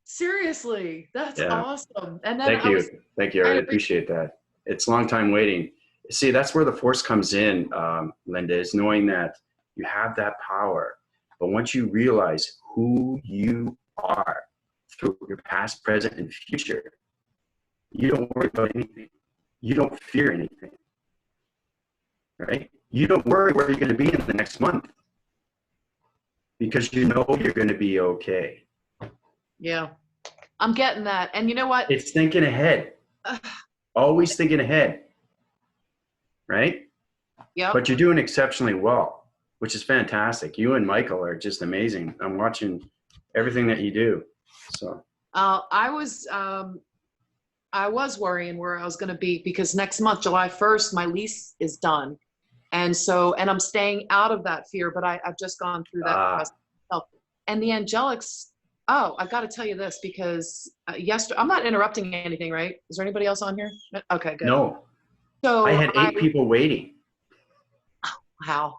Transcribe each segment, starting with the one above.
seriously, that's Yeah. awesome. And then Thank you. Thank you. I really appreciate that. It's a long time waiting. See, that's where the force comes in, Lynda, is knowing that you have that power. But once you realize who you are through your past, present, and future, you don't worry about anything. You don't fear anything, right? You don't worry where you're going to be in the next month because you know you're going to be okay. Yeah, I'm getting that. And you know what? It's thinking ahead. Always thinking ahead, right? Yeah. But you're doing exceptionally well, which is fantastic. You and Michael are just amazing. I'm watching everything that you do. So I was worrying where I was going to be because next month, July 1st, my lease is done. And I'm staying out of that fear, but I've just gone through that process myself. And the angelics, I've got to tell you this because yesterday, I'm not interrupting anything, right? Is there anybody else on here? Okay, good. no. So I had 8 people waiting. Wow.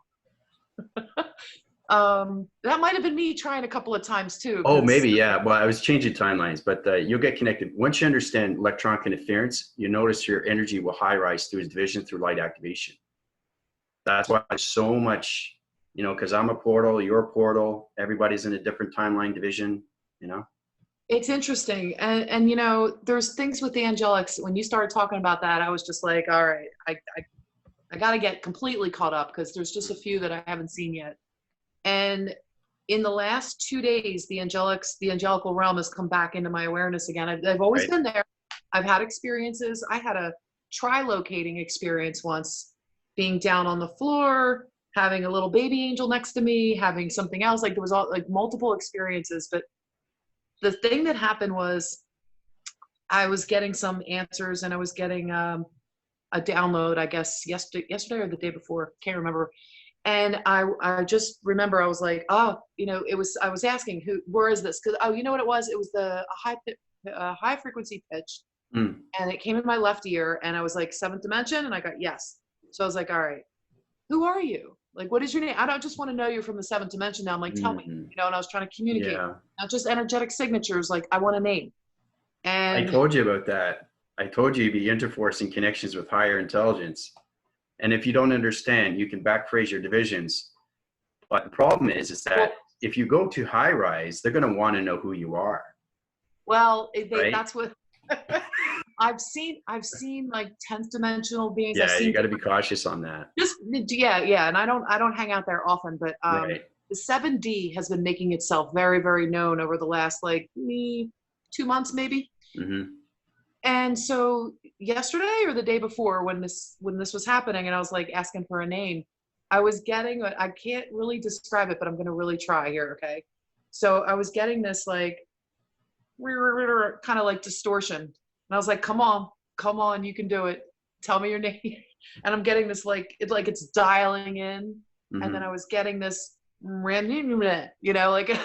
That might have been me trying a couple of times too. Oh, maybe, yeah. Well, I was changing timelines, but you'll get connected. Once you understand electronic interference, you notice your energy will high rise through division through light activation. That's why there's so much, you know, because I'm a portal, you're a portal, everybody's in a different timeline division, you know. It's interesting. And you know, there's things with the angelics. When you started talking about that, I was just like, all right, I got to get completely caught up because there's just a few that I haven't seen yet. And in the last 2 days, the angelical realm has come back into my awareness again. I've always been there. I've had experiences. I had a tri-locating experience once, being down on the floor, having a little baby angel next to me, having something else. Like there was all like multiple experiences. But the thing that happened was I was getting some answers and I was getting a download, I guess, yesterday or the day before, can't remember. And I just remember I was like, oh, you know, I was asking where is this? Because, oh, you know what it was? It was the high frequency pitch. And it came in my left ear and I was like, 7th dimension. And I got yes. So I was like, all right, who are you? Like, what is your name? I don't just want to know you're from the 7th dimension now. I'm like, tell me, you know, and I was trying to communicate, not just energetic signatures. Like I want a name. And I told you about that. I told you you'd be interforcing connections with higher intelligence. And if you don't understand, you can backphrase your divisions. But the problem is that if you go to high rise, they're going to want to know who you are. Well, that's what I've seen like 10th dimensional beings. Yeah, you got to be cautious on that. Yeah. And I don't hang out there often, but the 7D has been making itself very, very known over the last like 2 months, maybe. Mm-hmm. And so yesterday or the day before when this was happening and I was like asking for a name, I was getting, I can't really describe it, but I'm going to really try here. Okay. So I was getting this like kind of like distortion. And I was like, come on, you can do it. Tell me your name. And I'm getting this like it's dialing in. Mm-hmm. And then I was getting this, you know, like it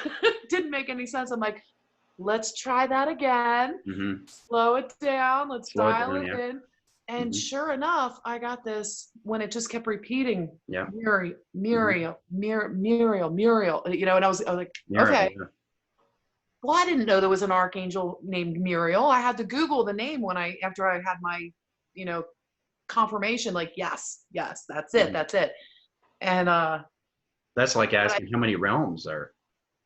didn't make any sense. I'm like, let's try that again. Mm-hmm. Slow it down. Let's dial it in. And sure enough, I got this when it just kept repeating. Yeah. Muriel. You know, and I was like, Muriel, okay. Yeah. Well, I didn't know there was an archangel named Muriel. I had to Google the name after I had my, you know, confirmation. Like, yes, that's it. That's it. And that's like asking how many realms are.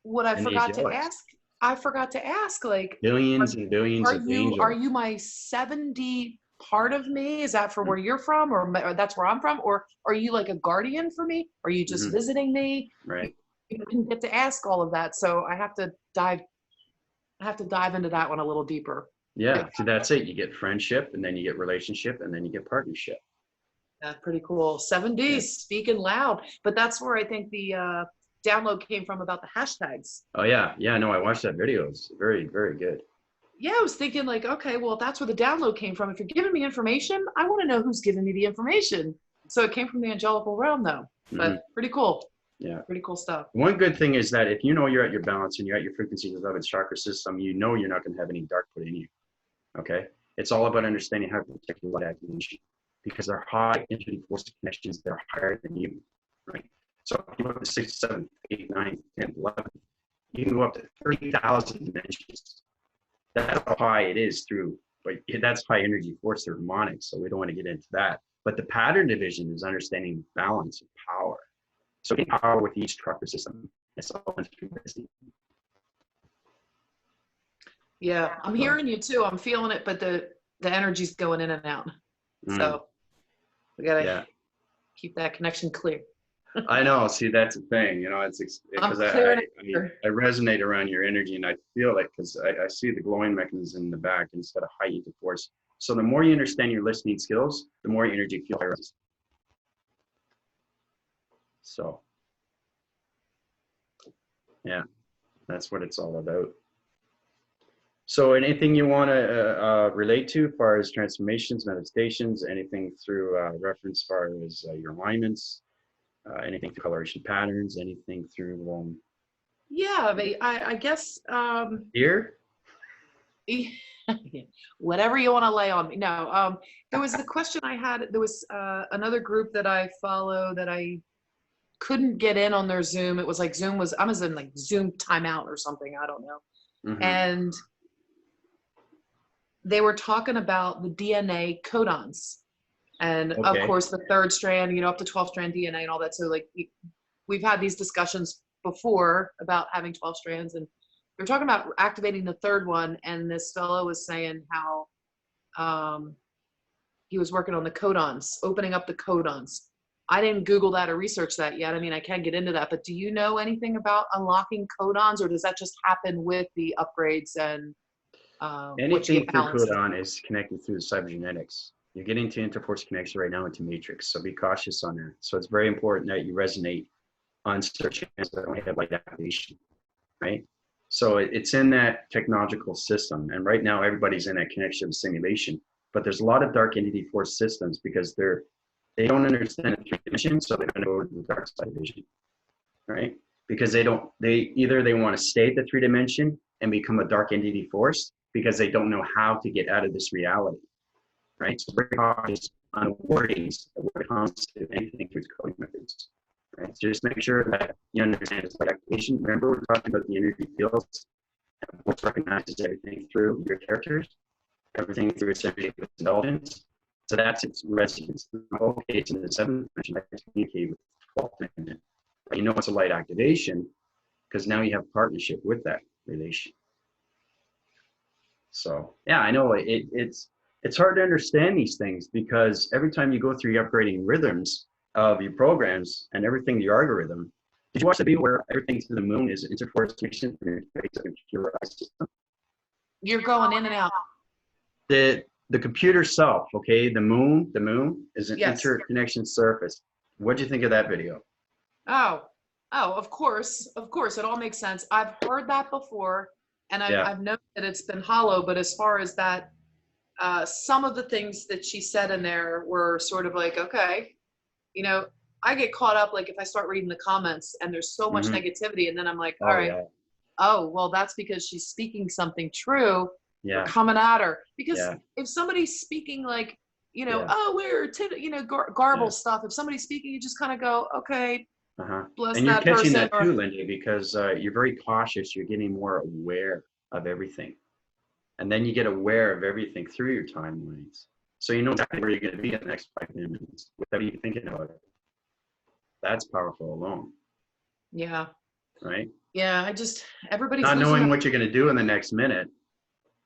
What I forgot to ask, like billions and billions of angels. Are you my 7D part of me? Is that for where you're from, or that's where I'm from, or are you like a guardian for me? Are you just visiting me? Right. You didn't get to ask all of that, so I have to dive into that one a little deeper. Yeah, so that's it. You get friendship, and then you get relationship, and then you get partnership. That's pretty cool. 7D speaking loud, but that's where I think the download came from about the hashtags. Oh yeah, no, I watched that video. It's very, very good. Yeah, I was thinking like, okay, well, if that's where the download came from, if you're giving me information, I want to know who's giving me the information. So it came from the angelical realm, though. But pretty cool. Yeah, pretty cool stuff. One good thing is that if you know you're at your balance and you're at your frequency of the chakra system, you know you're not going to have any dark put in you. Okay, it's all about understanding how to protect your light activation because they're high entity force connections. They're higher than you, right? So if you have the 6, 7, 8, 9, 10, 11, You can go up to 30,000 dimensions. That's how high it is through, but that's high energy force through harmonics, so we don't want to get into that. But the pattern division is understanding balance of power. So getting power with each chakra system. It's all Yeah, I'm hearing you too. I'm feeling it, but the energy's going in and out. So we gotta keep that connection clear. I know. See, that's the thing. You know, it's because I resonate around your energy, and I feel it because I see the glowing mechanism in the back instead of heightened force. So the more you understand your listening skills, the more energy you feel. So, yeah, that's what it's all about. So anything you want to relate to as far as transformations, meditations, anything through reference as far as your alignments, anything through coloration patterns, anything through yeah, I guess here? Whatever you want to lay on me. No, there was a question I had. There was another group that I follow that I couldn't get in on their Zoom. It was like I was in like Zoom timeout or something. I don't know. Mm-hmm. And they were talking about the DNA codons. And of course, the third strand, you know, up to 12 strand DNA and all that. So like we've had these discussions before about having 12 strands, and we were talking about activating the third one. And this fellow was saying how he was working on the codons, opening up the codons. I didn't Google that or research that yet. I mean, I can't get into that, but do you know anything about unlocking codons, or does that just happen with the upgrades and anything through codon is connected through the cybergenetics. You're getting to interforce connection right now into matrix, so be cautious on that. So it's very important that you resonate on certain that don't have like activation, right? So it's in that technological system, and right now everybody's in that connection simulation. But there's a lot of dark entity force systems because they don't understand the three dimensions, so they're going to go to the dark side vision, right? Because they want to stay at the three dimension and become a dark entity force because they don't know how to get out of this reality, right? So very cautious on wordings that word comes to anything through coding methods, right? So just make sure that you understand it's like activation. Remember, we're talking about the energy fields, which recognizes everything through your characters, everything through its energy with indulgence. So that's its resonance. Okay, it's in the seventh dimension, I communicate with the 12th dimension. But you know it's a light activation because now you have partnership with that relation. So yeah, I know it's hard to understand these things because every time you go through your upgrading rhythms of your programs and everything, the algorithm. Did you watch the video where everything to the moon is interforce connection from your computerized system? You're going in and out. The computer self, okay, the moon is an interconnection surface. What do you think of that video? Oh, of course, it all makes sense. I've heard that before, and I've known that it's been hollow, but as far as that, some of the things that she said in there were sort of like, okay, you know, I get caught up, like if I start reading the comments and there's so much negativity, and then I'm like, all right, oh, well, that's because she's speaking something true. We're coming at her. Because if somebody's speaking like, you know, oh, we're, garble stuff, if somebody's speaking, you just kind of go, okay, bless and that you're catching person. that too, Lynda, because you're very cautious. You're getting more aware of everything. And then you get aware of everything through your timelines. So you know exactly where you're going to be in the next 5 minutes without even thinking about it. That's powerful alone. Yeah. Right? Yeah, everybody's not knowing what you're going to do in the next minute.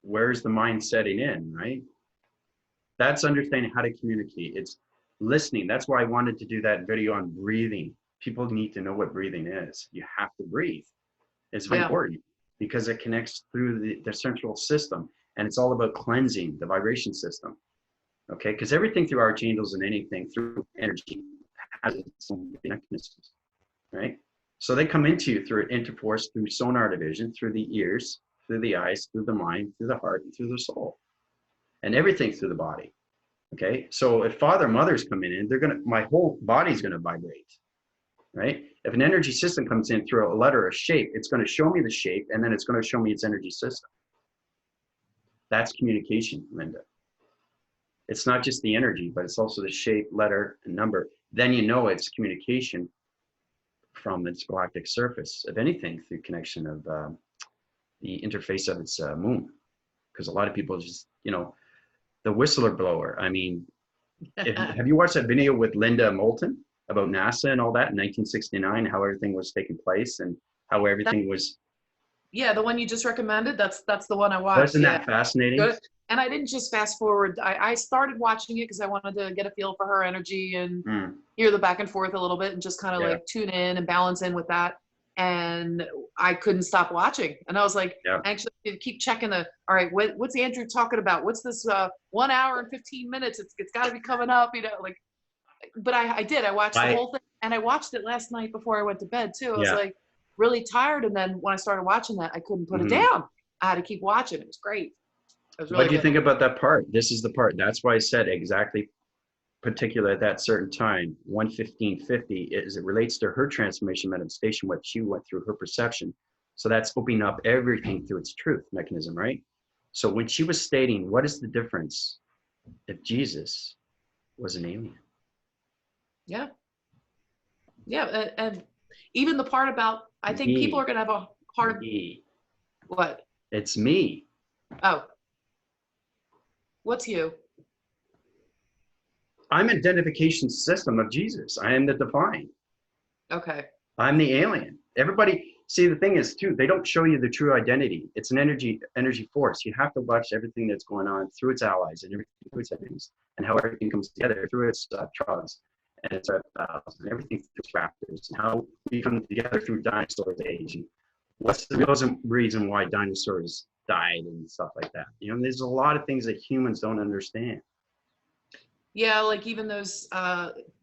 Where's the mind setting in, right? That's understanding how to communicate. It's listening. That's why I wanted to do that video on breathing. People need to know what breathing is. You have to breathe. It's very important because it connects through the central system, and it's all about cleansing the vibration system. Okay, because everything through archangels and anything through energy has its own mechanisms, right? So they come into you through interforce, through sonar division, through the ears, through the eyes, through the mind, through the heart, and through the soul, and everything through the body. Okay, so if father and mother's coming in, my whole body's gonna vibrate, right? If an energy system comes in through a letter or shape, it's gonna show me the shape, and then it's gonna show me its energy system. That's communication, Lynda. It's not just the energy, but it's also the shape, letter, and number. Then you know it's communication from its galactic surface, if anything, through connection of the interface of its moon. Because a lot of people just, the whistler blower. I mean, have you watched that video with Linda Moulton about NASA and all that in 1969, how everything was taking place and how everything was? Yeah, the one you just recommended, that's the one I watched. Wasn't that fascinating? Good. And I didn't just fast forward. I started watching it because I wanted to get a feel for her energy and hear the back and forth a little bit and just kind of like tune in and balance in with that. And I couldn't stop watching. And I was like, actually keep checking all right, what's Andrew talking about? What's this 1 hour and 15 minutes? It's got to be coming up, but I did. I watched the whole thing, and I watched it last night before I went to bed too. I was like really tired. And then when I started watching that, I couldn't put it down. I had to keep watching. It was great. Really what do you think about that part? This is the part. That's why I said exactly particular at that certain time, 1:15:50, is it relates to her transformation manifestation, what she went through, her perception. So that's opening up everything through its truth mechanism, right? So when she was stating, what is the difference if Jesus was an alien? Yeah. Yeah. And even the part about, I think people are going to have a hard. What? It's me. Oh. What's you? I'm an identification system of Jesus. I am the divine. Okay. I'm the alien. Everybody, see, the thing is too, they don't show you the true identity. It's an energy force. You have to watch everything that's going on through its allies and everything through its enemies and how everything comes together through its trials and its reptiles and everything through its raptors and how we come together through dinosaurs age. And what's the reason why dinosaurs died and stuff like that? There's a lot of things that humans don't understand. Yeah, like even those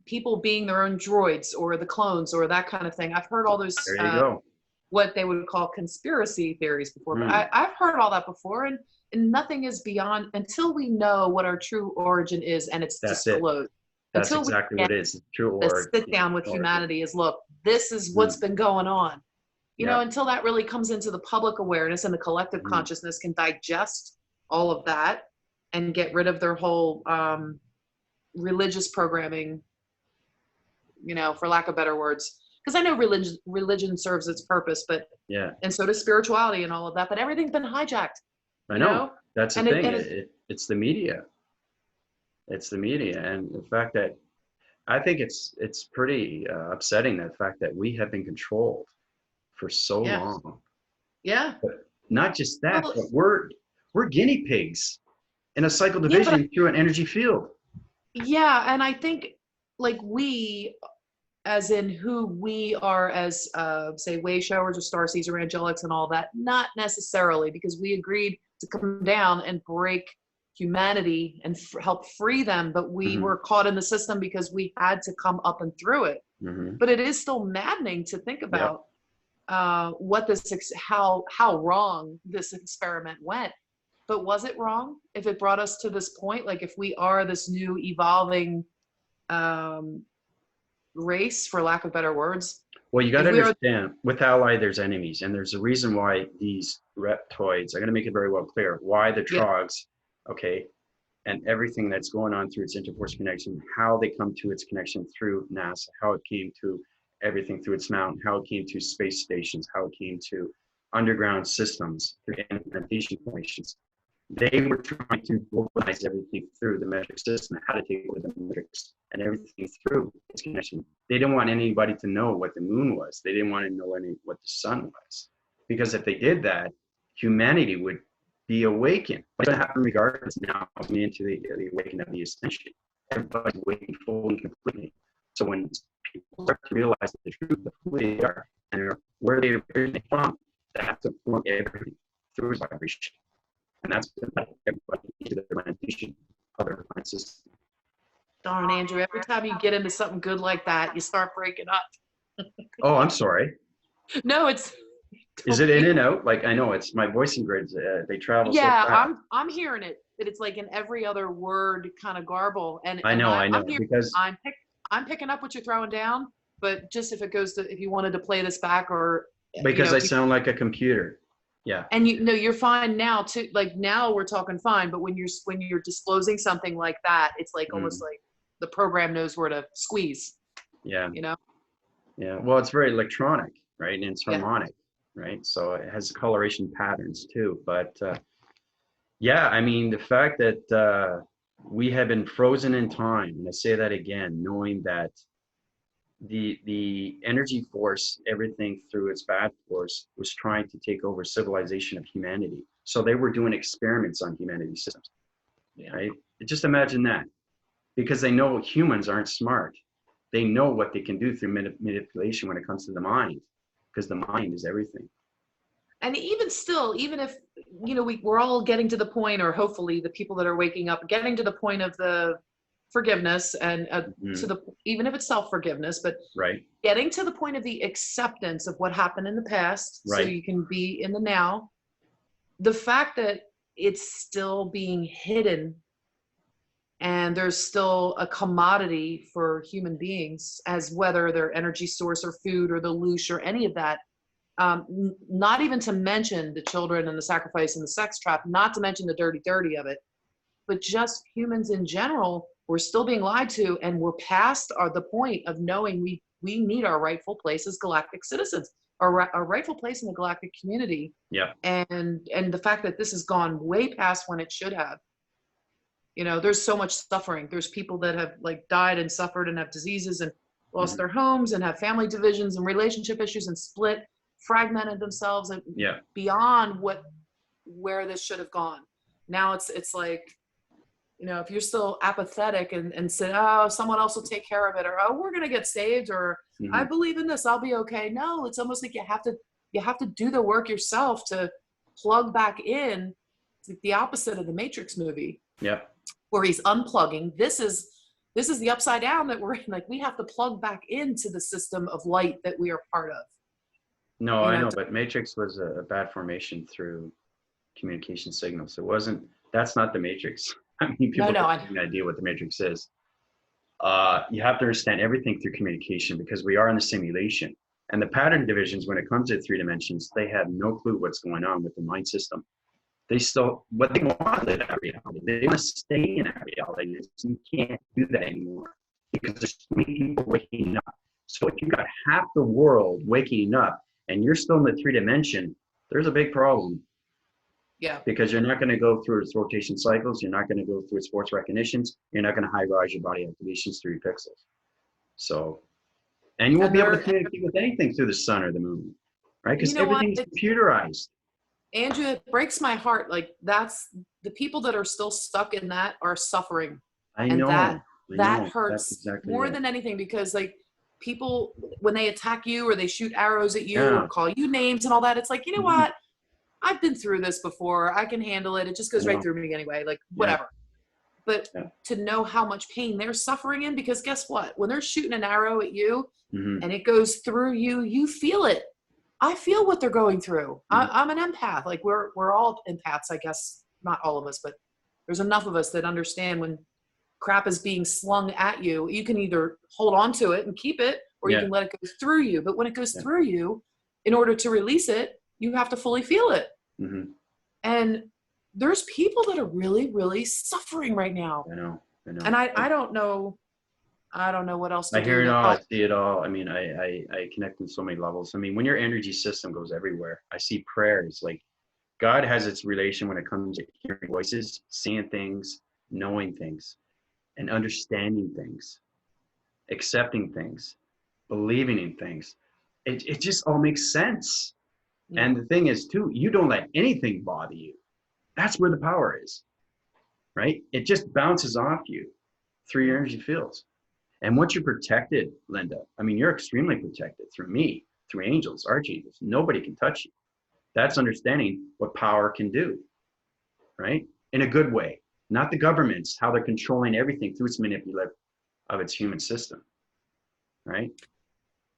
people being their own droids or the clones or that kind of thing. I've heard all those, there you go. What they would call conspiracy theories before, but I've heard all that before, and nothing is beyond until we know what our true origin is and it's disclosed. That's exactly what it is. The true origin. Sit down with humanity is, look, this is what's been going on. Until that really comes into the public awareness and the collective consciousness can digest all of that and get rid of their whole religious programming, for lack of better words, because I know religion serves its purpose, but and so does spirituality and all of that, but everything's been hijacked. I know. That's the thing. It's the media. It's the media, and the fact that I think it's pretty upsetting, the fact that we have been controlled for so long. Yeah. But not just that, but we're guinea pigs in a cycle division through an energy field. Yeah, and I think like we, as in who we are as, say, way showers or starseeds or angelics and all that, not necessarily, because we agreed to come down and break humanity and help free them, but we were caught in the system because we had to come up and through it. But it is still maddening to think about what how wrong this experiment went. But was it wrong if it brought us to this point? Like if we are this new evolving race, for lack of better words. Well, you got to understand, with ally, there's enemies. And there's a reason why these reptoids, I'm going to make it very well clear, why the trogs, and everything that's going on through its interforce connection, how they come to its connection through NASA, how it came to everything through its mountain, how it came to space stations, how it came to underground systems, through implementation formations. They were trying to globalize everything through the metric system, how to take over the metrics and everything through its connection. They didn't want anybody to know what the moon was. They didn't want to know what the sun was. Because if they did that, humanity would be awakened. What's going to happen regardless now coming into the awakening of the ascension? Everybody's awakened fully and completely. So when people start to realize the truth of who they are and where they originate from, they have to form everything through vibration. And that's everybody into the implementation of their system. Darn, Andrew, every time you get into something good like that, you start breaking up. Oh, I'm sorry. No, it's... Is it in and out? Like, I know it's my voicing grids, they travel so fast. Yeah, I'm hearing it, but it's like in every other word kind of garble. And I know, because I'm picking up what you're throwing down, but just if you wanted to play this back or... Because I sound like a computer. Yeah. And you're fine now too. Like now we're talking fine, but when you're disclosing something like that, it's like almost like the program knows where to squeeze. Yeah. Yeah. Well, it's very electronic, right? And it's Yeah. harmonic, right? So it has coloration patterns too. But yeah, I mean, the fact that we have been frozen in time, and I say that again, knowing that the energy force, everything through its bad force, was trying to take over civilization of humanity. So they were doing experiments on humanity systems, Yeah. right? Just imagine that, because they know humans aren't smart. They know what they can do through manipulation when it comes to the mind, because the mind is everything. And even still, even if, we're all getting to the point, or hopefully the people that are waking up, getting to the point of the forgiveness and Mhm. even if it's self-forgiveness, but Right, getting to the point of the acceptance of what happened in the past so right. you can be in the now. The fact that it's still being hidden and there's still a commodity for human beings, as whether their energy source or food or the loosh or any of that. Not even to mention the children and the sacrifice and the sex trap, not to mention the dirty of it, but just humans in general, we're still being lied to, and we're past the point of knowing we need our rightful place as galactic citizens, our rightful place in the galactic community. Yeah. And the fact that this has gone way past when it should have. There's so much suffering. There's people that have like died and suffered and have diseases and lost Mhm. their homes and have family divisions and relationship issues and split, fragmented themselves, and Yeah. beyond where this should have gone. Now it's like, if you're still apathetic and say, oh, someone else will take care of it, or, oh, we're going to get saved, or I Mhm. believe in this, I'll be okay. No, it's almost like you have to do the work yourself to plug back in. It's like the opposite of the Matrix movie, Yeah. where he's unplugging. This is the upside down that we're in. Like, we have to plug back into the system of light that we are part of. No, You I know, know, but Matrix was a bad formation through communication signals. It wasn't, that's not the Matrix. I mean, no, people no, don't have any idea what the Matrix is. You have to understand everything through communication, because we are in the simulation. And the pattern divisions, when it comes to 3 dimensions, they have no clue what's going on with the mind system. They still, what they want to live that reality. They want to stay in that reality. You can't do that anymore, because there's so many people waking up. So if you've got half the world waking up and you're still in the 3 dimension, there's a big problem, yeah. because you're not going to go through its rotation cycles. You're not going to go through its force recognitions. You're not going to high rise your body activations through your pixels. So, and you won't And be able to they're, communicate with anything through the sun or the moon, right? you Because know what? everything's computerized. Andrea, it breaks my heart. Like, that's the people that are still stuck in that are suffering. I And know, I that know. That's hurts exactly more it. than anything, because like, people, when they attack you or they shoot arrows at you or Yeah. call you names and all that, it's like, you know Mhm. what? I've been through this before. I can handle it. It just I goes right know. through me anyway. Like, Yeah. whatever. But Yeah. to know how much pain they're suffering in, because guess what? When they're shooting an arrow at you Hmm. and it goes through you, you feel it. I feel what they're going through. Hmm. I'm an empath. Like, we're all empaths, I guess. Not all of us, but there's enough of us that understand when crap is being slung at you. You can either hold on to it and keep it, or you Yeah. can let it go through you. But when it goes Yeah. through you, in order to release it, you have to fully feel it. Hmm. And there's people that are really, really suffering right now. I know. I And know. I don't know. I don't know what else I to hear do it to all. I help. see it all. I mean, I connect in so many levels. I mean, when your energy system goes everywhere, I see prayers. Like, God has its relation when it comes to hearing voices, seeing things, knowing things, and understanding things, accepting things, believing in things. It just all makes sense. Yeah. And the thing is, too, you don't let anything bother you. That's where the power is, right? It just bounces off you through your energy fields. And once you're protected, Lynda, I mean, you're extremely protected through me, through angels, archangels. Nobody can touch you. That's understanding what power can do, right? In a good way, not the governments, how they're controlling everything through its manipulative of its human system, right?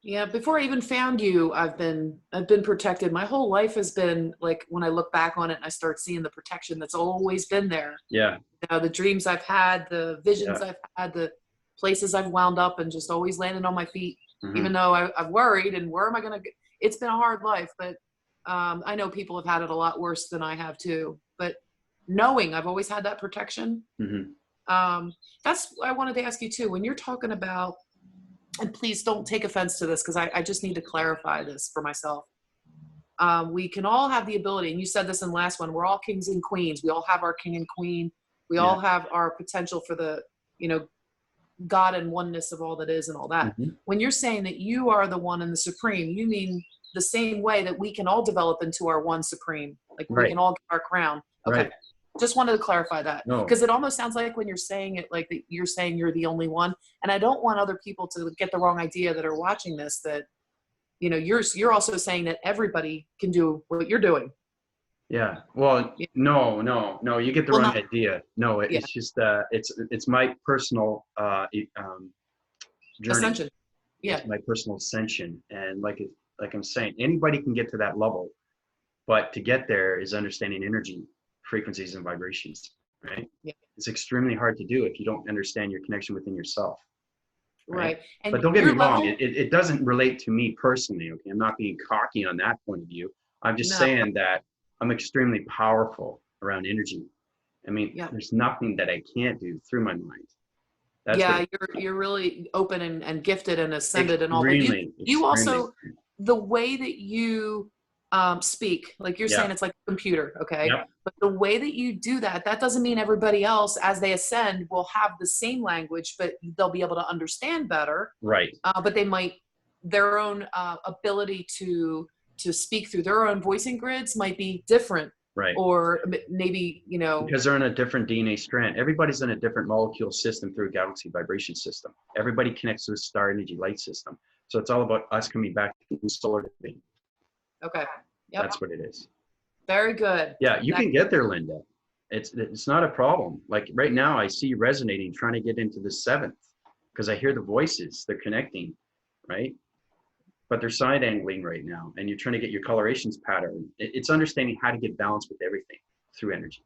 Yeah, before I even found you, I've been protected. My whole life has been like, when I look back on it and I start seeing the protection that's always been there. Yeah, The dreams I've had, the visions yeah. I've had, the places I've wound up, and just always landing on my feet. Hmm. Even though I've worried, and where am I going to? It's been a hard life, but I know people have had it a lot worse than I have too. But knowing I've always had that protection, Hmm. um, that's what I wanted to ask you too. When you're talking about and please don't take offense to this because I just need to clarify this for myself. We can all have the ability, and you said this in the last one, we're all kings and queens. We all have our king and queen. We all have our potential for the, God and oneness of all that is and all that. Mm-hmm. When you're saying that you are the one and the supreme, you mean the same way that we can all develop into our one supreme, like we can all get our crown. Okay. Right. Just wanted to clarify that, No. because it almost sounds like when you're saying it, like that you're saying you're the only one. And I don't want other people to get the wrong idea that are watching this, that, you're also saying that everybody can do what you're doing. Yeah. Well, no, you get the wrong idea. No, it's just, it's my personal, journey. Ascension. Yeah. It's my personal ascension. And like I'm saying, anybody can get to that level, but to get there is understanding energy, frequencies, and vibrations, right? Yeah. It's extremely hard to do if you don't understand your connection within yourself. Right. And but don't get me wrong, it doesn't relate to me personally. Okay. I'm not being cocky on that point of view. I'm just saying that I'm extremely powerful around energy. I mean, there's nothing that I can't do through my mind. That's you're really open and gifted and ascended and all. But you also, the way that you speak, like you're saying, it's like a computer, okay? Yep. But the way that you do that doesn't mean everybody else, as they ascend, will have the same language, but they'll be able to understand better. Right. But they might, their own ability to speak through their own voicing grids might be different. Right. Or maybe, because they're in a different DNA strand. Everybody's in a different molecule system through a galaxy vibration system. Everybody connects to a star energy light system. So it's all about us coming back to the solar thing. Okay. Yep. That's what it is. Very good. Yeah, you can get there, Lynda. It's not a problem. Like right now, I see you resonating, trying to get into the 7th, because I hear the voices. They're connecting, right? But they're side angling right now, and you're trying to get your colorations pattern. It's understanding how to get balance with everything through energy.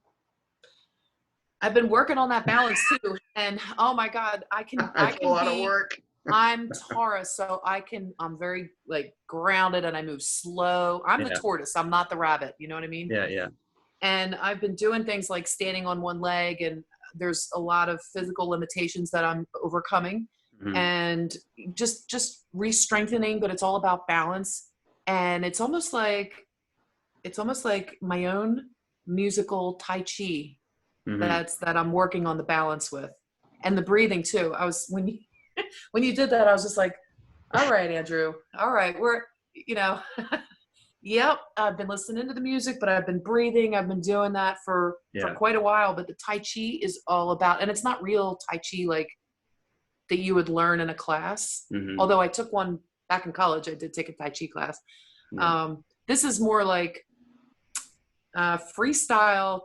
I've been working on that balance too, and oh my God, I can a lot of work. I'm Taurus, so I'm very like grounded, and I move slow. I'm the tortoise. I'm not the rabbit. You know what I mean? Yeah, yeah. And I've been doing things like standing on one leg, and there's a lot of physical limitations that I'm overcoming. Mm-hmm. And just re-strengthening, but it's all about balance. And it's almost like my own musical Tai Chi that I'm working on the balance with, and the breathing too. When you did that, I was just like, all right, Andrew, all right, we're, yep, I've been listening to the music, but I've been breathing. I've been doing that for quite a while, but the Tai Chi is all about, and it's not real Tai Chi like that you would learn in a class. Mm-hmm. Although I took one back in college, I did take a Tai Chi class. Yeah. This is more like freestyle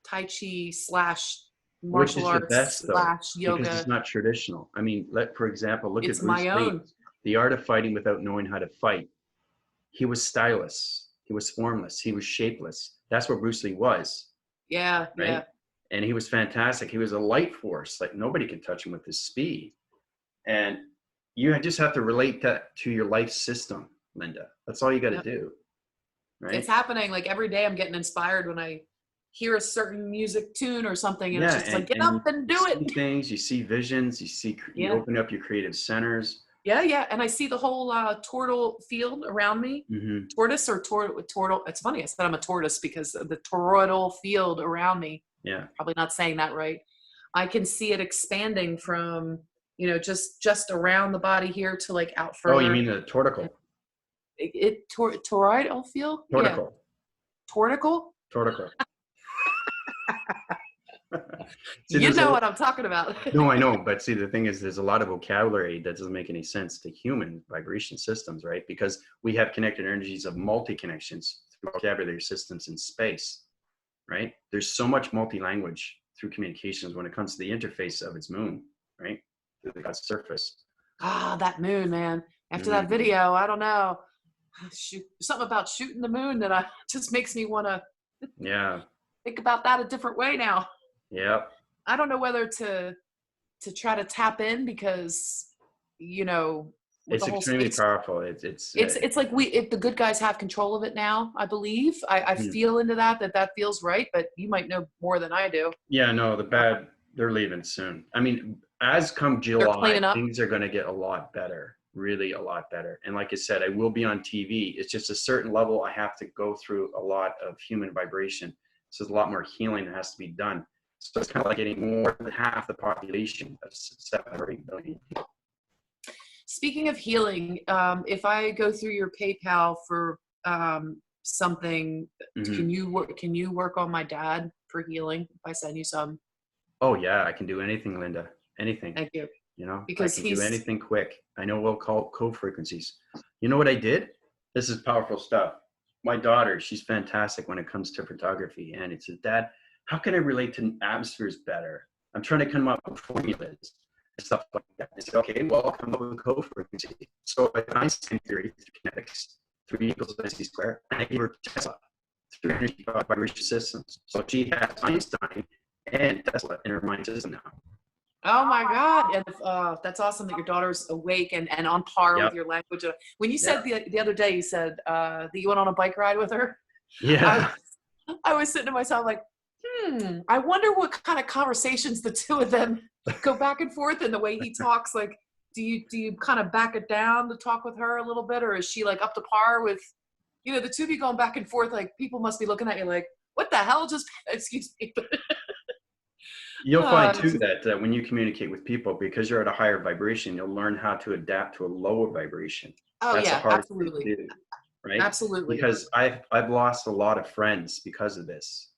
Tai Chi / martial arts / yoga. Because it's not traditional. I mean, for example, look at Bruce Lee. The art of fighting without knowing how to fight. He was styleless. He was formless. He was shapeless. That's what Bruce Lee was. Yeah, right? Yeah. And he was fantastic. He was a light force. Like nobody can touch him with his speed. And you just have to relate that to your life system, Lynda. That's all you got to do. Right? It's happening. Like every day I'm getting inspired when I hear a certain music tune or something. And it's just like, get up and do it. You see things, you see visions, you open up your creative centers. Yeah, yeah. And I see the whole turtle field around me. Mm-hmm. Tortoise or turtle. It's funny. I said I'm a tortoise because of the toroidal field around me. Yeah. Probably not saying that right. I can see it expanding from, just around the body here to like out further. Oh, you mean the tortical? Toroidal field? Tortical. Yeah. Tortical? Tortical. See, you know what I'm talking about. No, I know. But see, the thing is, there's a lot of vocabulary that doesn't make any sense to human vibration systems, right? Because we have connected energies of multi-connections through vocabulary systems in space, right? There's so much multi-language through communications when it comes to the interface of its moon, right? Through the surface. Ah, that moon, man. After that video, I don't know. Something about shooting the moon that just makes me want to think about that a different way now. Yep. I don't know whether to try to tap in because, it's extremely powerful. It's like if the good guys have control of it now, I believe. I feel into that feels right, but you might know more than I do. Yeah, no, the bad, they're leaving soon. I mean, as come They're July, cleaning up. things are going to get a lot better, really a lot better. And like I said, I will be on TV. It's just a certain level. I have to go through a lot of human vibration. So there's a lot more healing that has to be done. So it's kind of like getting more than half the population of 7 or 8 billion people. Speaking of healing, if I go through your PayPal for something, can you work on my dad for healing if I send you some? Oh yeah, I can do anything, Lynda. Anything. Thank you. You know, Because I can do anything quick. I know we'll call code frequencies. You know what I did? This is powerful stuff. My daughter, she's fantastic when it comes to photography. And it says, Dad, how can I relate to atmospheres better? I'm trying to come up with formulas and stuff like that. I said, okay, well, I'll come up with a code frequency. So Einstein theory through kinetics, 3 equals mc squared, and I gave her Tesla, 3 energy vibration systems. So she has Einstein and Tesla in her mind system now. Oh my God. And that's awesome that your daughter's awake and on par with your language. When you said the other day, you said that you went on a bike ride with her. Yeah. I was sitting to myself like, I wonder what kind of conversations the two of them go back and forth in the way he talks. Like, do you kind of back it down to talk with her a little bit? Or is she like up to par with, the two of you going back and forth? Like, people must be looking at you like, what the hell just, excuse me. You'll find too that when you communicate with people, because you're at a higher vibration, you'll learn how to adapt to a lower vibration. Oh, that's yeah, the hardest absolutely. thing to do, right? Absolutely. Because I've lost a lot of friends because of this,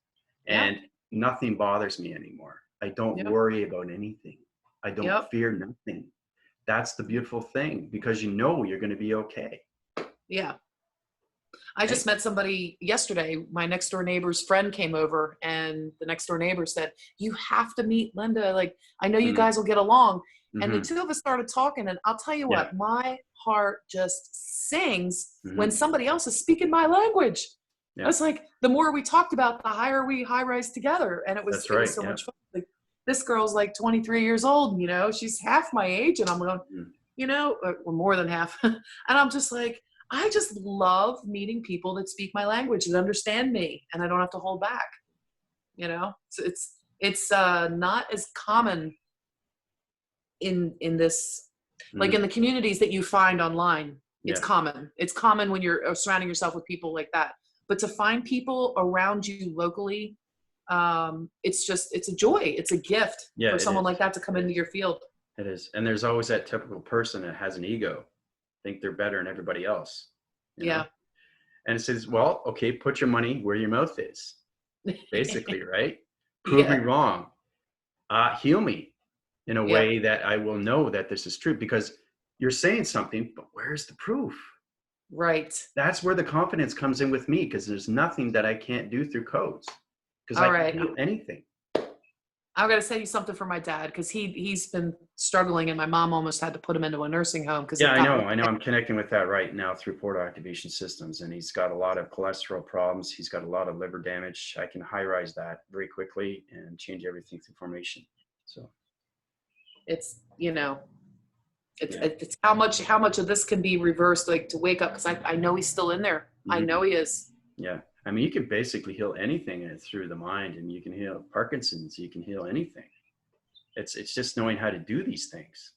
and nothing bothers me anymore. I don't worry about anything. I don't fear nothing. That's the beautiful thing, because you know you're going to be okay. Yeah. I just met somebody yesterday. My next door neighbor's friend came over, and the next door neighbor said, you have to meet Lynda. Like, I know you guys will get along. And the two of us started talking, and I'll tell you what, my heart just sings when somebody else is speaking my language. I was like, the more we talked about, the higher we high rise together. And it was so much fun. Like, this girl's like 23 years old, she's half my age. And I'm going, or more than half. And I'm just like, I just love meeting people that speak my language, that understand me, and I don't have to hold back. So it's not as common in this, like in the communities that you find online. It's common. It's common when you're surrounding yourself with people like that. But to find people around you locally, it's a joy. It's a gift for someone like that to come into your field. It is. And there's always that typical person that has an ego. Think they're better than everybody else. You know? And it says, well, okay, put your money where your mouth is, basically, right? Prove me wrong. Heal me in a way that I will know that this is true, because you're saying something, but where's the proof? Right. That's where the confidence comes in with me, because there's nothing that I can't do through codes, because I can do anything. I've got to say you something for my dad, because he's been struggling, and my mom almost had to put him into a nursing home. I know. I'm connecting with that right now through portal activation systems, and he's got a lot of cholesterol problems. He's got a lot of liver damage. I can high rise that very quickly and change everything through formation. So it's it's how much of this can be reversed, like to wake up, because I know he's still in there. I know he is. Yeah. I mean, you can basically heal anything through the mind, and you can heal Parkinson's. You can heal anything. It's just knowing how to do these things.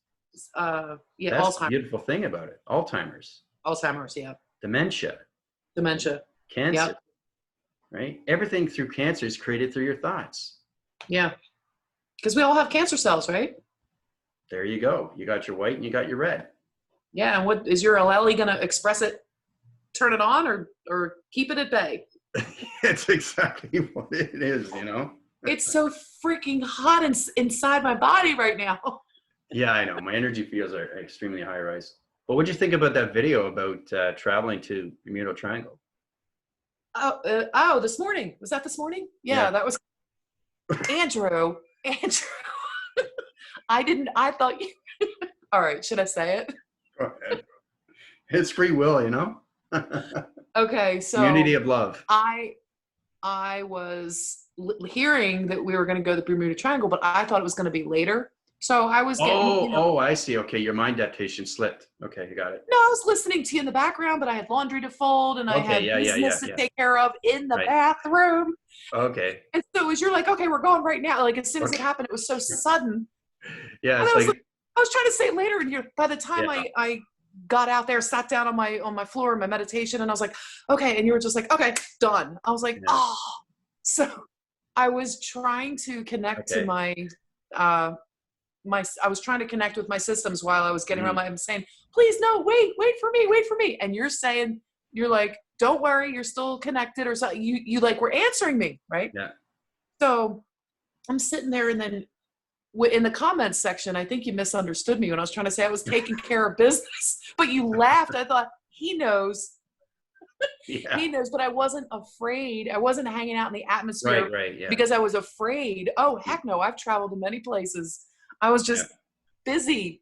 That's the beautiful thing about it. Alzheimer's, dementia, cancer, right? Everything through cancer is created through your thoughts. Yeah. Because we all have cancer cells, right? There you go. You got your white and you got your red. Yeah. And what is your allele going to express it, turn it on, or keep it at bay? It's exactly what it is, It's so freaking hot inside my body right now. Yeah, I know. My energy fields are extremely high rise. But what'd you think about that video about traveling to Bermuda Triangle? This morning. Was that this morning? Yeah. That was Andrew. I thought you, all right. Should I say it? Go ahead. It's free will, Okay. So community of love. I was hearing that we were going to go to the Bermuda Triangle, but I thought it was going to be later. So I was getting, I see. Okay. Your mind adaptation slipped. Okay. You got it. No, I was listening to you in the background, but I had laundry to fold, and I had business to take care of in the bathroom. Okay. And so as you're like, okay, we're going right now. Like as soon as it happened, it was so sudden. Yeah, And it's like, I was trying to say it later, and by the time yeah, I got out there, sat down on my floor in my meditation, and I was like, okay, and you were just like, okay, done. I was like, yeah, oh. So I was trying to connect to okay. uh I was trying to connect with my systems while I was getting around Mm, I'm saying, please, no, wait for me, wait for me. And you're saying, you're like, don't worry, you're still connected, or something. You like were answering me, right? yeah. So I'm sitting there, and then in the comments section, I think you misunderstood me when I was trying to say I was taking care of business, but you laughed. I thought, he knows, Yeah. he knows, but I wasn't afraid. I wasn't hanging out in the Right, atmosphere right. Yeah. because I was afraid. Oh, Mm, heck no, I've traveled to many places. I was yeah. just busy.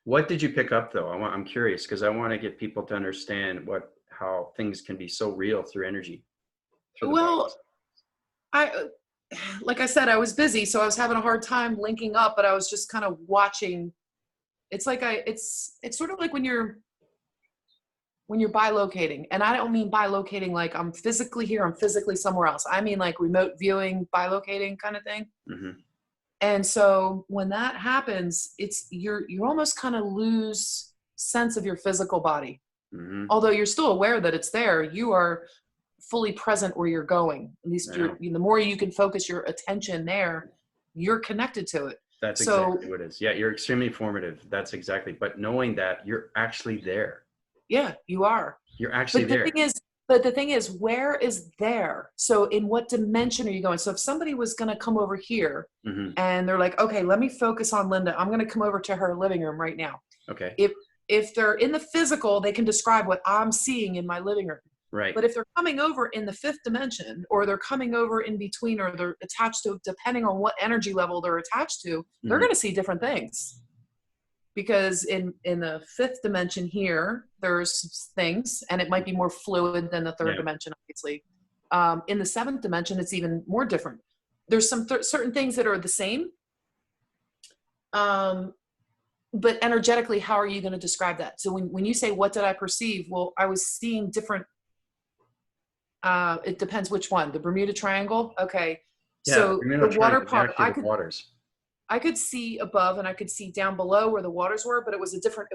What did you pick up though? I'm curious because I want to get people to understand how things can be so real through energy, through the Well, bodies. I, like I said, I was busy, so I was having a hard time linking up, but I was just kind of watching. It's like it's sort of like when you're bilocating, and I don't mean bilocating like I'm physically here, I'm physically somewhere else. I mean like remote viewing, bilocating kind of thing. Hmm. And so when that happens, it's you're almost kind of lose sense of your physical body. Hmm. Although you're still aware that it's there, you are fully present where you're going. At least I know. the more you can focus your attention there, you're connected to it. That's So exactly what it is. Yeah, you're extremely formative. That's exactly. But knowing that you're actually there, yeah, you are. you're actually But the there. thing is, but the thing is, where is there? So in what dimension are you going? So if somebody was going to come over here Hmm. and they're like, okay, let me focus on Lynda. I'm going to come over to her living room right now. Okay. If they're in the physical, they can describe what I'm seeing in my living room. Right. But if they're coming over in the fifth dimension, or they're coming over in between, or they're attached to, depending on what energy level they're attached to, they're Hmm. going to see different things. Because in the fifth dimension here, there's things, and it might be more fluid than the third Yeah. dimension, obviously. In the seventh dimension, it's even more different. There's some certain things that are the same, but energetically, how are you going to describe that? So when you say, what did I perceive? Well, I was seeing different, it depends which one. The Bermuda Triangle. Okay. Yeah. The So the Bermuda water Triangle is part, actually the waters. I could see above and I could see down below where the waters were, but it was a different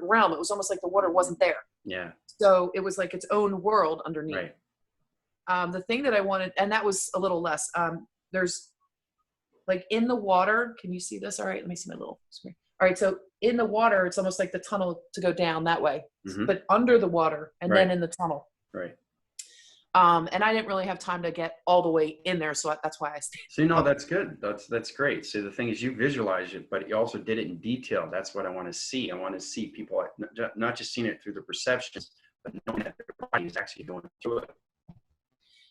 realm. It was almost like the water wasn't there. Yeah. So it was like its own world underneath. Right. The thing that I wanted, and that was a little less, there's like in the water, can you see this? All right, let me see my little screen. All right, so in the water, it's almost like the tunnel to go down that way, Hmm. but under the water and Right. then in the tunnel. Right. And I didn't really have time to get all the way in there, so that's why I stayed. So, no, that's good. That's great. So the thing is, you visualize it, but you also did it in detail. That's what I want to see. I want to see people not just seeing it through their perceptions, but knowing that their body is actually going through it.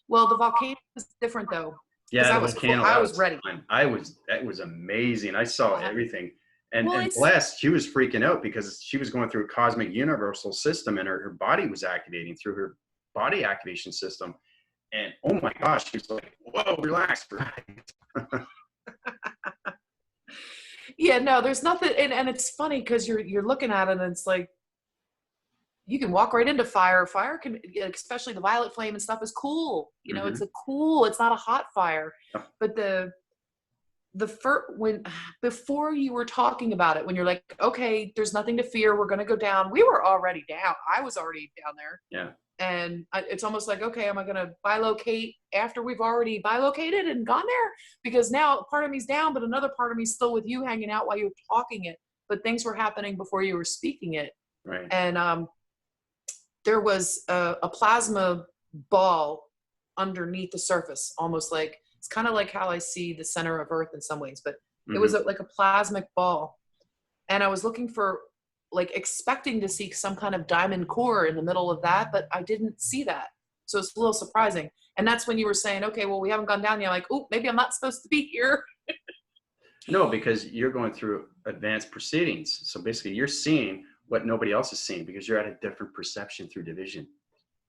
Well, the volcano was different though. Yeah, the I was volcano. I was ready. That was amazing. I saw everything. And Well, and Blessed, she was freaking out because she was going through a cosmic universal system, and her body was activating through her body activation system. And oh my gosh, she was like, "Whoa, relax." yeah, no, there's nothing, and it's funny because you're looking at it and it's like you can walk right into fire. Fire can, especially the violet flame and stuff, is cool. You know, Hmm. it's not a hot fire, but the first when before you were talking about it, when you're like, okay, there's nothing to fear, we're going to go down, we were already down. I was already down there. Yeah. And it's almost like, okay, am I going to bilocate after we've already bilocated and gone there? Because now part of me's down, but another part of me's still with you, hanging out while you're talking it, but things were happening before you were speaking it. Right. And there was a plasma ball underneath the surface, almost like, it's kind of like how I see the center of Earth in some ways, but it was like a plasmic ball. And I was looking for, like, expecting to see some kind of diamond core in the middle of that, but I didn't see that. So it's a little surprising. And that's when you were saying, okay, well, we haven't gone down yet. I'm like, oh, maybe I'm not supposed to be here. No, because you're going through advanced proceedings. So basically you're seeing what nobody else is seeing because you're at a different perception through division.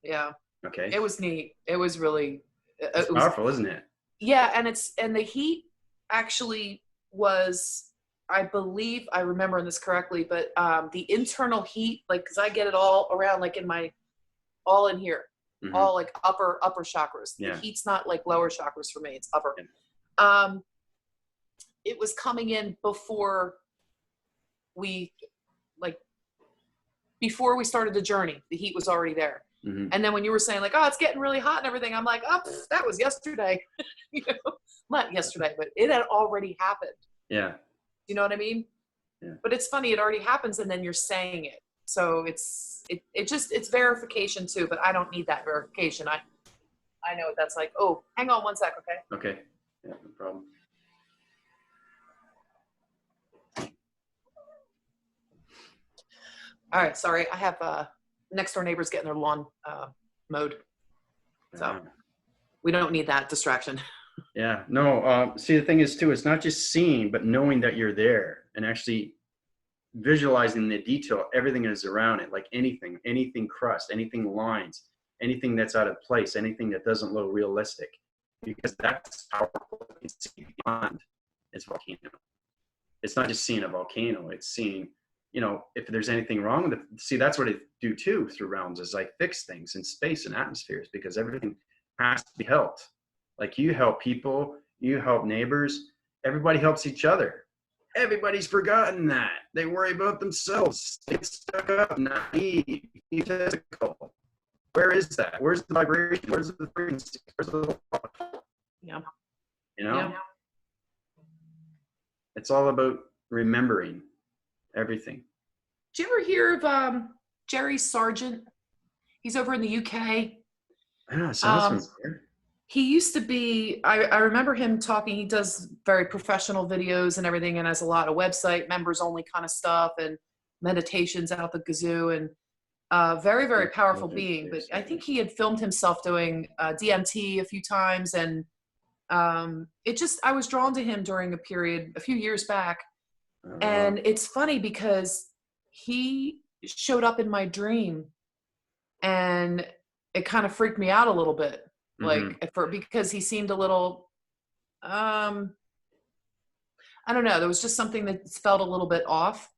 Yeah. Okay. It was neat. It was really, It's it was powerful, isn't it? Yeah, and the heat actually was, I believe I remember this correctly, but the internal heat, like, because I get it all around, like all in here, all like upper chakras. Yeah. The heat's not like lower chakras for me; it's upper. Yeah. it was coming in before we started the journey. The heat was already there. Mm-hmm. And then when you were saying like, oh, it's getting really hot and everything, I'm like, oh, that was yesterday. You know, not yesterday, but it had already happened. Yeah. You know what I mean? Yeah. But it's funny, it already happens and then you're saying it. So it's verification too, but I don't need that verification. I know what that's like. Oh, hang on one sec, okay? Okay. Yeah, no problem. All right, sorry. I have next door neighbors getting their lawn mowed. So we don't need that distraction. Yeah, no, see, the thing is too, it's not just seeing, but knowing that you're there and actually visualizing the detail, everything is around it, like anything crust, anything lines, anything that's out of place, anything that doesn't look realistic, because that's powerful. It's seeing beyond its volcano. It's not just seeing a volcano, it's seeing, you know, if there's anything wrong with it. See, that's what it do too through realms, is like fix things in space and atmospheres, because everything has to be helped. Like you help people, you help neighbors, everybody helps each other. Everybody's forgotten that. They worry about themselves. They get stuck up, naive, egotistical. Where is that? Where's the vibration? Where's the frequency? Where's the love? Yeah. You know? Yeah. It's all about remembering everything. Did you ever hear of Jerry Sargent? He's over in the UK. Yeah, sounds familiar. He used to be, I remember him talking, he does very professional videos and everything, and has a lot of website members only kind of stuff and meditations out the gazoo, and very, very powerful being. But I think he had filmed himself doing DMT a few times, and I was drawn to him during a few years back. And it's funny because he showed up in my dream and it kind of freaked me out a little bit. Like because he seemed a little, I don't know. There was just something that felt a little bit off,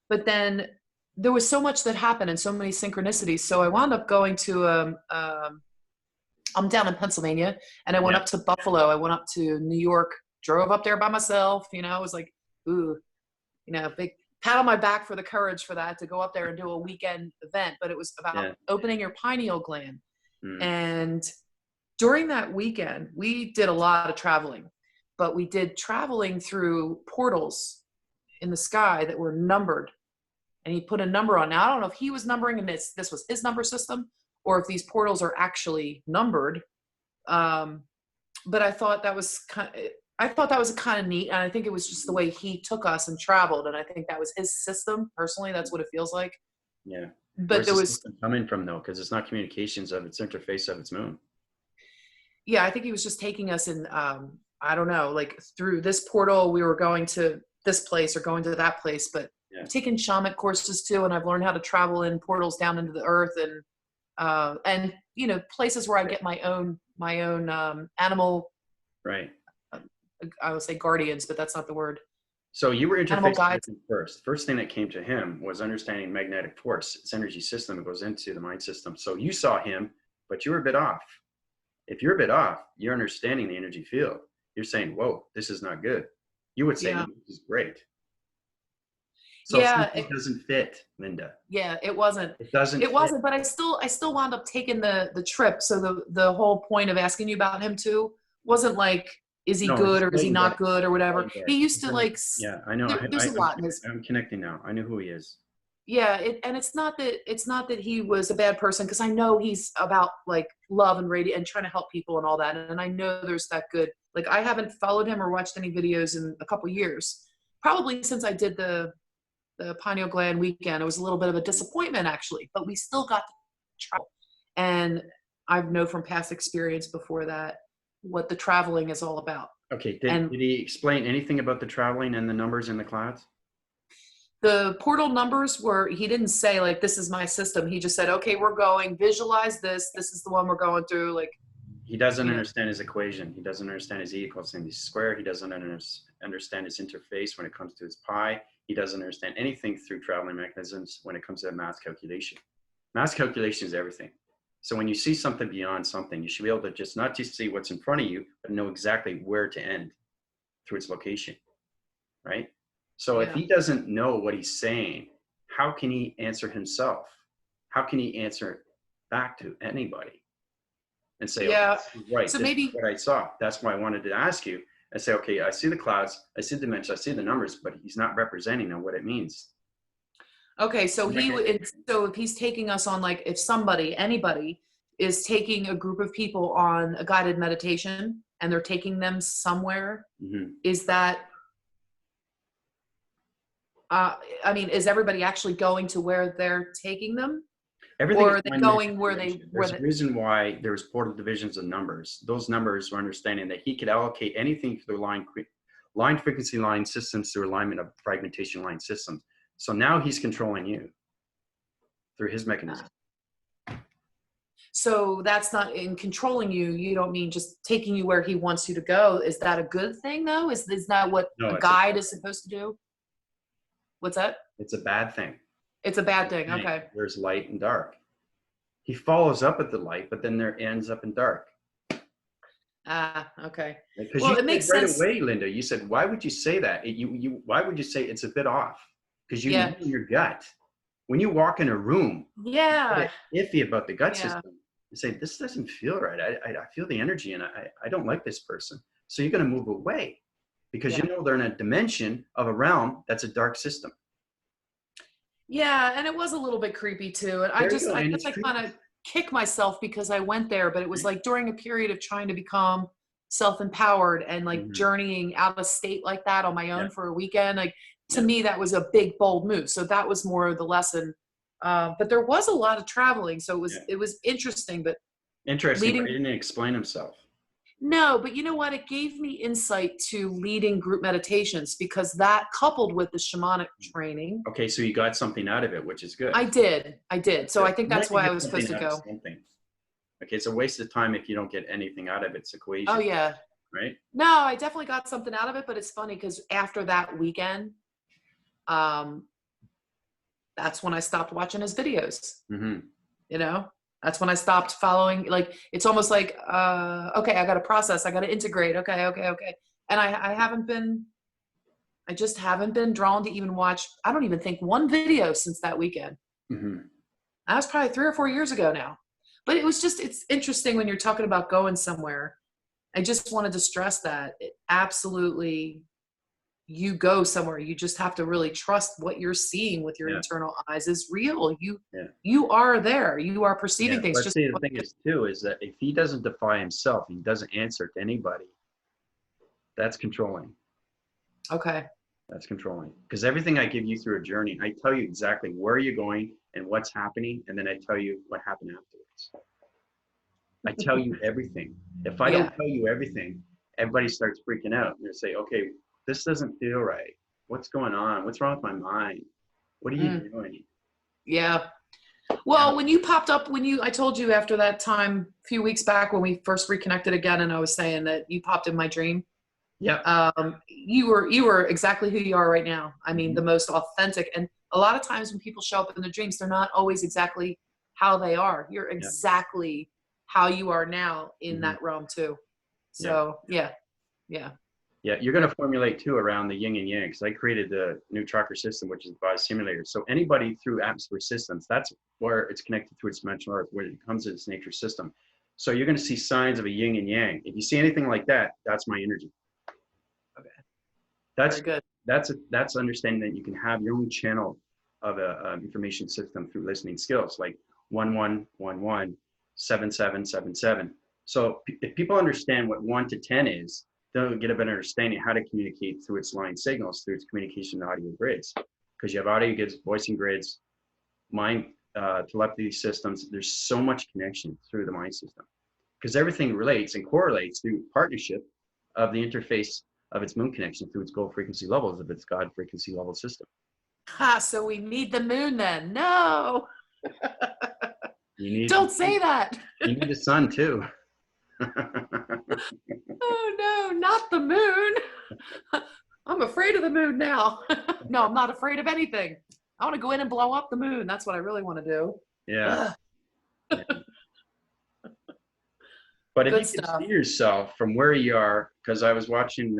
but then there was so much that happened and so many synchronicities. So I wound up going to, I'm down in Pennsylvania, and I went up to Buffalo. I went up to New York, drove up there by myself. You know, I was like, ooh, you know, big pat on my back for the courage for that, to go up there and do a weekend event. But it was about opening your pineal gland. And during that weekend, we did a lot of traveling, but we did traveling through portals in the sky that were numbered. And he put a number on. Now, I don't know if he was numbering and this was his number system, or if these portals are actually numbered. But I thought that was kind of neat. And I think it was just the way he took us and traveled. And I think that was his system. Personally, that's what it feels like. Yeah. But Where's there the was system coming from though, because it's not communications of its interface of its moon. Yeah, I think he was just taking us in, I don't know, like through this portal, we were going to this place or going to that place, but I've taken shaman courses too. And I've learned how to travel in portals down into the earth, and, you know, places where I get my own animal, right. I would say guardians, but that's not the word. So you were interfacing with him first. First thing that came to him was understanding magnetic force. Its energy system goes into the mind system. So you saw him, but you were a bit off. If you're a bit off, you're understanding the energy field. You're saying, whoa, this is not good. You would say, this is great. So it doesn't fit, Lynda. Yeah, it wasn't. It doesn't. It wasn't, but I still wound up taking the trip. So the whole point of asking you about him too wasn't like, is he good or is he not good or whatever. He used to like. Yeah, I know. There's a lot in his. I'm connecting now. I know who he is. Yeah, and it's not that he was a bad person, because I know he's about like love and radio and trying to help people and all that, and I know there's that good. Like, I haven't followed him or watched any videos in a couple years, probably since I did the pineal gland weekend. It was a little bit of a disappointment actually, but we still got to travel, and I know from past experience before that what the traveling is all about. Okay, did he explain anything about the traveling and the numbers in the clouds? The portal numbers he didn't say like, this is my system. He just said, okay, we're going, visualize this. This is the one we're going through. Like, he doesn't understand his equation. He doesn't understand his E equals MC squared. He doesn't understand his interface when it comes to his pi. He doesn't understand anything through traveling mechanisms when it comes to math calculation. Math calculation is everything. So when you see something beyond something, you should be able to not just see what's in front of you, but know exactly where to end through its location. right? So if he doesn't know what he's saying, how can he answer himself? How can he answer back to anybody and say, okay, right, So this is maybe, what I saw. That's why I wanted to ask you and say, okay, I see the clouds, I see the dimension, I see the numbers, but he's not representing on what it means. okay, so he would, so if he's taking us on, like, if somebody, anybody is taking a group of people on a guided meditation and they're taking them somewhere, is that, I mean, is everybody actually going to where they're taking them? Everything Or are they going where they, there's a reason why there's portal divisions of numbers. Those numbers are understanding that he could allocate anything through line frequency line systems through alignment of fragmentation line systems. So now he's controlling you through his mechanism. So that's not in controlling you. You don't mean just taking you where he wants you to go. Is that a good thing though? Is that what a guide is supposed to do? What's that? It's a bad thing. It's a bad thing. Okay. There's light and dark. He follows up at the light, but then there ends up in dark. Okay. Because well, you it makes right sense. away, Lynda. You said, "Why would you say that? Why would you say it's a bit off?" Because you know in your gut. When you walk in a room, you get iffy about the gut system. You say, "This doesn't feel right. I feel the energy, and I don't like this person." So you're going to move away because you know they're in a dimension of a realm that's a dark system. Yeah, and it was a little bit creepy too. And I guess I kind of kick myself because I went there, but it was like during a period of trying to become self-empowered and like journeying out of state like that on my own for a weekend. Like to me, that was a big, bold move. So that was more the lesson. But there was a lot of traveling, so it was interesting. But interesting, but he didn't explain himself. No, but you know what? It gave me insight to leading group meditations because that coupled with the shamanic training. Okay, so you got something out of it, which is good. I did. So I think that's why I was supposed to go. Okay, it's a waste of time if you don't get anything out of its equation. Oh, yeah. Right? No, I definitely got something out of it, but it's funny because after that weekend, that's when I stopped watching his videos. You know? That's when I stopped following, like, it's almost like, okay, I got to process. I got to integrate. Okay. And I just haven't been drawn to even watch, I don't even think one video since that weekend. That was probably 3 or 4 years ago now. But it was just, it's interesting when you're talking about going somewhere. I just wanted to stress that it absolutely, you go somewhere, you just have to really trust what you're seeing with your internal eyes is real. You are there. You are perceiving things. But see, the thing is too, is that if he doesn't defy himself, he doesn't answer to anybody, that's controlling. Okay. That's controlling. Because everything I give you through a journey, I tell you exactly where you're going and what's happening, and then I tell you what happened afterwards. I tell you everything. If I don't tell you everything, everybody starts freaking out. And they say, okay, this doesn't feel right. What's going on? What's wrong with my mind? What are you doing? Yeah. Well, when you popped up, I told you after that time, a few weeks back when we first reconnected again, and I was saying that you popped in my dream. Yeah. You were exactly who you are right now. I mean, the most authentic. And a lot of times when people show up in the dreams, they're not always exactly how they are. You're exactly how you are now in that realm too. So yeah. You're going to formulate too around the yin and yang, because I created the new chakra system, which is the biosimulator. So anybody through atmosphere systems, that's where it's connected through its dimensional earth, where it comes in its nature system. So you're going to see signs of a yin and yang. If you see anything like that, that's my energy. Okay. That's very good. That's understanding that you can have your own channel of a information system through listening skills, like 1111 7777. So if people understand what 1 to 10 is, they'll get a better understanding how to communicate through its line signals, through its communication audio grids. Because you have audio grids, voicing grids, mind telepathy systems. There's so much connection through the mind system. Because everything relates and correlates through partnership of the interface of its moon connection through its gold frequency levels of its God frequency level system. So we need the moon then. No. Don't say that. You need the sun too. Oh no, not the moon. I'm afraid of the moon now. No, I'm not afraid of anything. I want to go in and blow up the moon. That's what I really want to do. Yeah. But if you can see yourself from where you are, because I was watching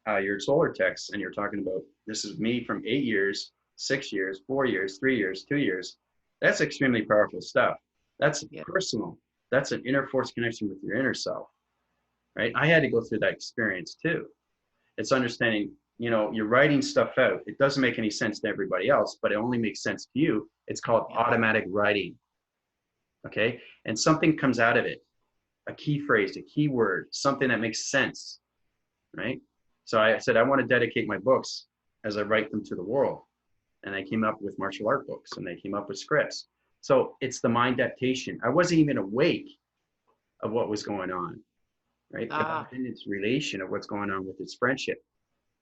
your solar text and you're talking about, this is me from 8 years, 6 years, 4 years, 3 years, 2 years. That's extremely powerful stuff. That's personal. That's an inner force connection with your inner self, right? I had to go through that experience too. It's understanding, you know, you're writing stuff out. It doesn't make any sense to everybody else, but it only makes sense to you. It's called automatic writing. Okay. And something comes out of it, a key phrase, a key word, something that makes sense, right? So I said, I want to dedicate my books as I write them to the world. And I came up with martial art books and they came up with scripts. So it's the mind adaptation. I wasn't even awake of what was going on, right? But in its relation of what's going on with its friendship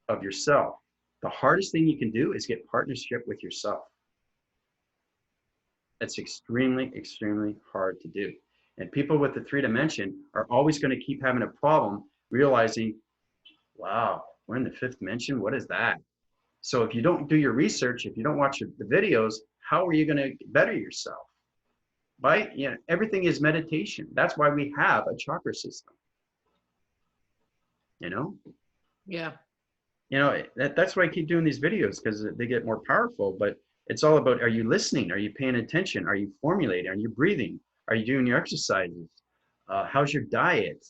of yourself. The hardest thing you can do is get partnership with yourself. That's extremely, extremely hard to do. And people with the 3 dimension are always going to keep having a problem realizing, wow, we're in the 5th dimension. What is that? So if you don't do your research, if you don't watch the videos, how are you going to better yourself? By, you know, everything is meditation. That's why we have a chakra system. You know? Yeah. You know, that's why I keep doing these videos, because they get more powerful. But it's all about, are you listening? Are you paying attention? Are you formulating? Are you breathing? Are you doing your exercises? How's your diet?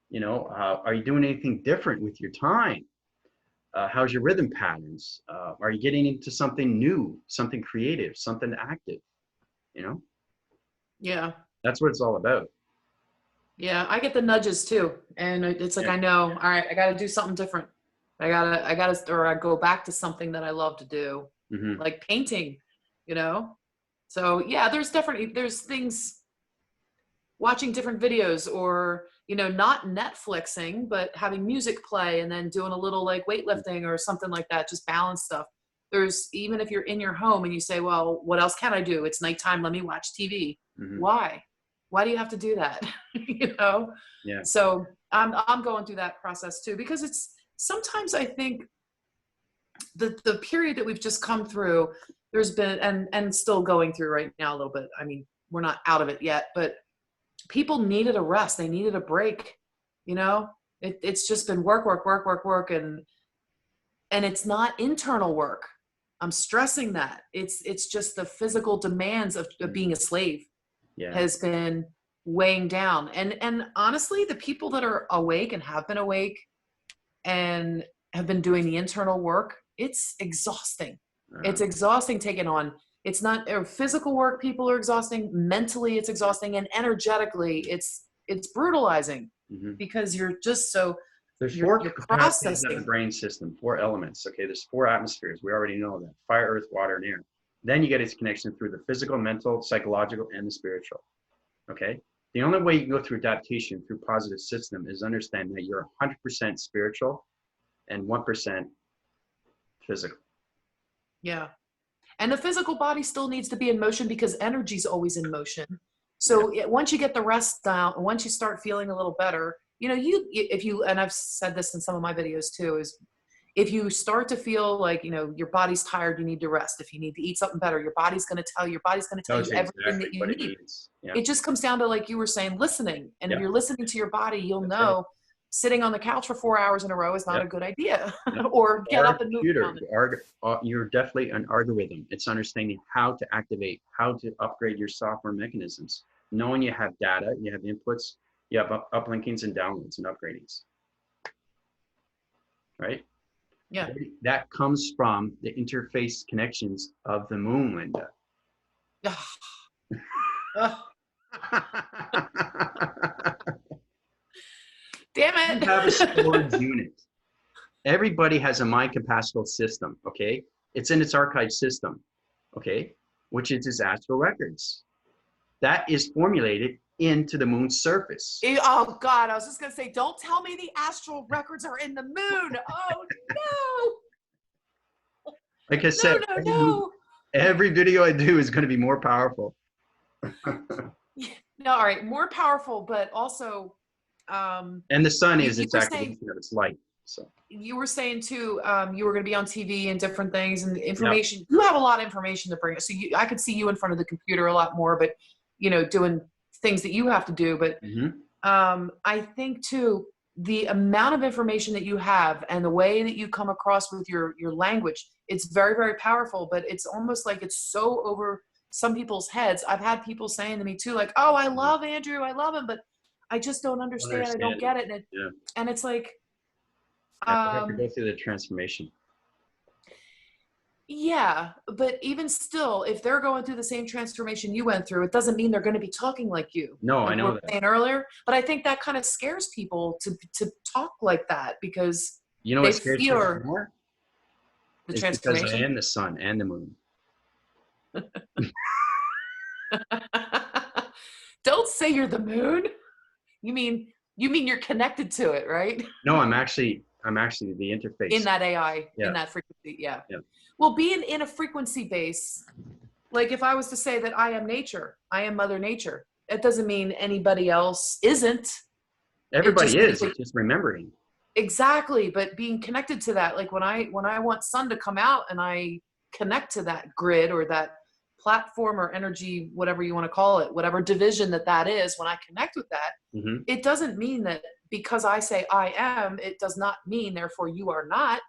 You know, are you doing anything different with your time? How's your rhythm patterns? Are you getting into something new, something creative, something active? You know? Yeah. That's what it's all about. Yeah, I get the nudges too. And it's like, I know, all right, I got to do something different. I gotta, or I go back to something that I love to do, like painting, you know? So yeah, there's things, watching different videos, or, you know, not Netflixing, but having music play and then doing a little like weightlifting or something like that, just balance stuff. There's, even if you're in your home and you say, well, what else can I do? It's nighttime. Let me watch TV. Why do you have to do that? You know? Yeah. So I'm going through that process too, because it's, sometimes I think the period that we've just come through, there's been, and still going through right now a little bit. I mean, we're not out of it yet, but people needed a rest. They needed a break, you know? It's just been work. And it's not internal work. I'm stressing that. It's just the physical demands of being a slave has been weighing down. And honestly, the people that are awake and have been awake and have been doing the internal work, it's exhausting. It's exhausting taking on. It's not physical work. People are exhausting. Mentally, it's exhausting, and energetically, it's brutalizing because you're just so. There's 4 capacities in the brain system, 4 elements. Okay, there's 4 atmospheres. We already know that: fire, earth, water, and air. Then you get its connection through the physical, mental, psychological, and the spiritual. Okay. The only way you can go through adaptation through positive system is understand that you're 100% spiritual and 1% physical. Yeah. And the physical body still needs to be in motion because energy is always in motion. So once you get the rest down, once you start feeling a little better, you know, and I've said this in some of my videos too, is if you start to feel like, you know, your body's tired, you need to rest. If you need to eat something better, your body's going to tell you everything that you need. It just comes down to, like you were saying, listening. And if you're listening to your body, you'll know sitting on the couch for 4 hours in a row is not a good idea. Or get up and move around. You're definitely an algorithm. It's understanding how to activate, how to upgrade your software mechanisms. Knowing you have data, you have inputs, you have uplinkings and downloads and upgradings. Right? Yeah. That comes from the interface connections of the moon, Lynda. Damn it. You have a storage unit. Everybody has a mind capacital system, okay? It's in its archive system, okay? Which is its astral records. That is formulated into the moon's surface. Oh God, I was just gonna say, don't tell me the astral records are in the moon. Oh no. Like I said, every video I do is gonna be more powerful. No, all right, more powerful, but also and the sun is its activation of its light. So you were saying too, you were going to be on TV and different things and information. Yep. You have a lot of information to bring. So I could see you in front of the computer a lot more, but you know, doing things that you have to do. But I think too, the amount of information that you have and the way that you come across with your language, it's very, very powerful, but it's almost like it's so over some people's heads. I've had people saying to me too, like, oh, I love Andrew, I love him, but I just don't understand. I don't get it. And it's like, yeah, we have to go through the transformation. yeah, but even still, if they're going through the same transformation you went through, it doesn't mean they're going to be talking like you. No, like I know that. Saying earlier, but I think that kind of scares people to talk like that, because you know they what scares fear me more? the It's transformation. because I am the sun and the moon. Don't say you're the moon. You mean you're connected to it, right? No, I'm actually the interface. In that AI, yeah. in that frequency, yeah. Yeah. Well, being in a frequency base, like if I was to say that I am nature, I am Mother Nature, that doesn't mean anybody else isn't. Everybody is, just remembering. Exactly, but being connected to that, like when I want sun to come out and I connect to that grid or that platform or energy, whatever you want to call it, whatever division that is, when I connect with that, it doesn't mean that because I say I am, it does not mean therefore you are not.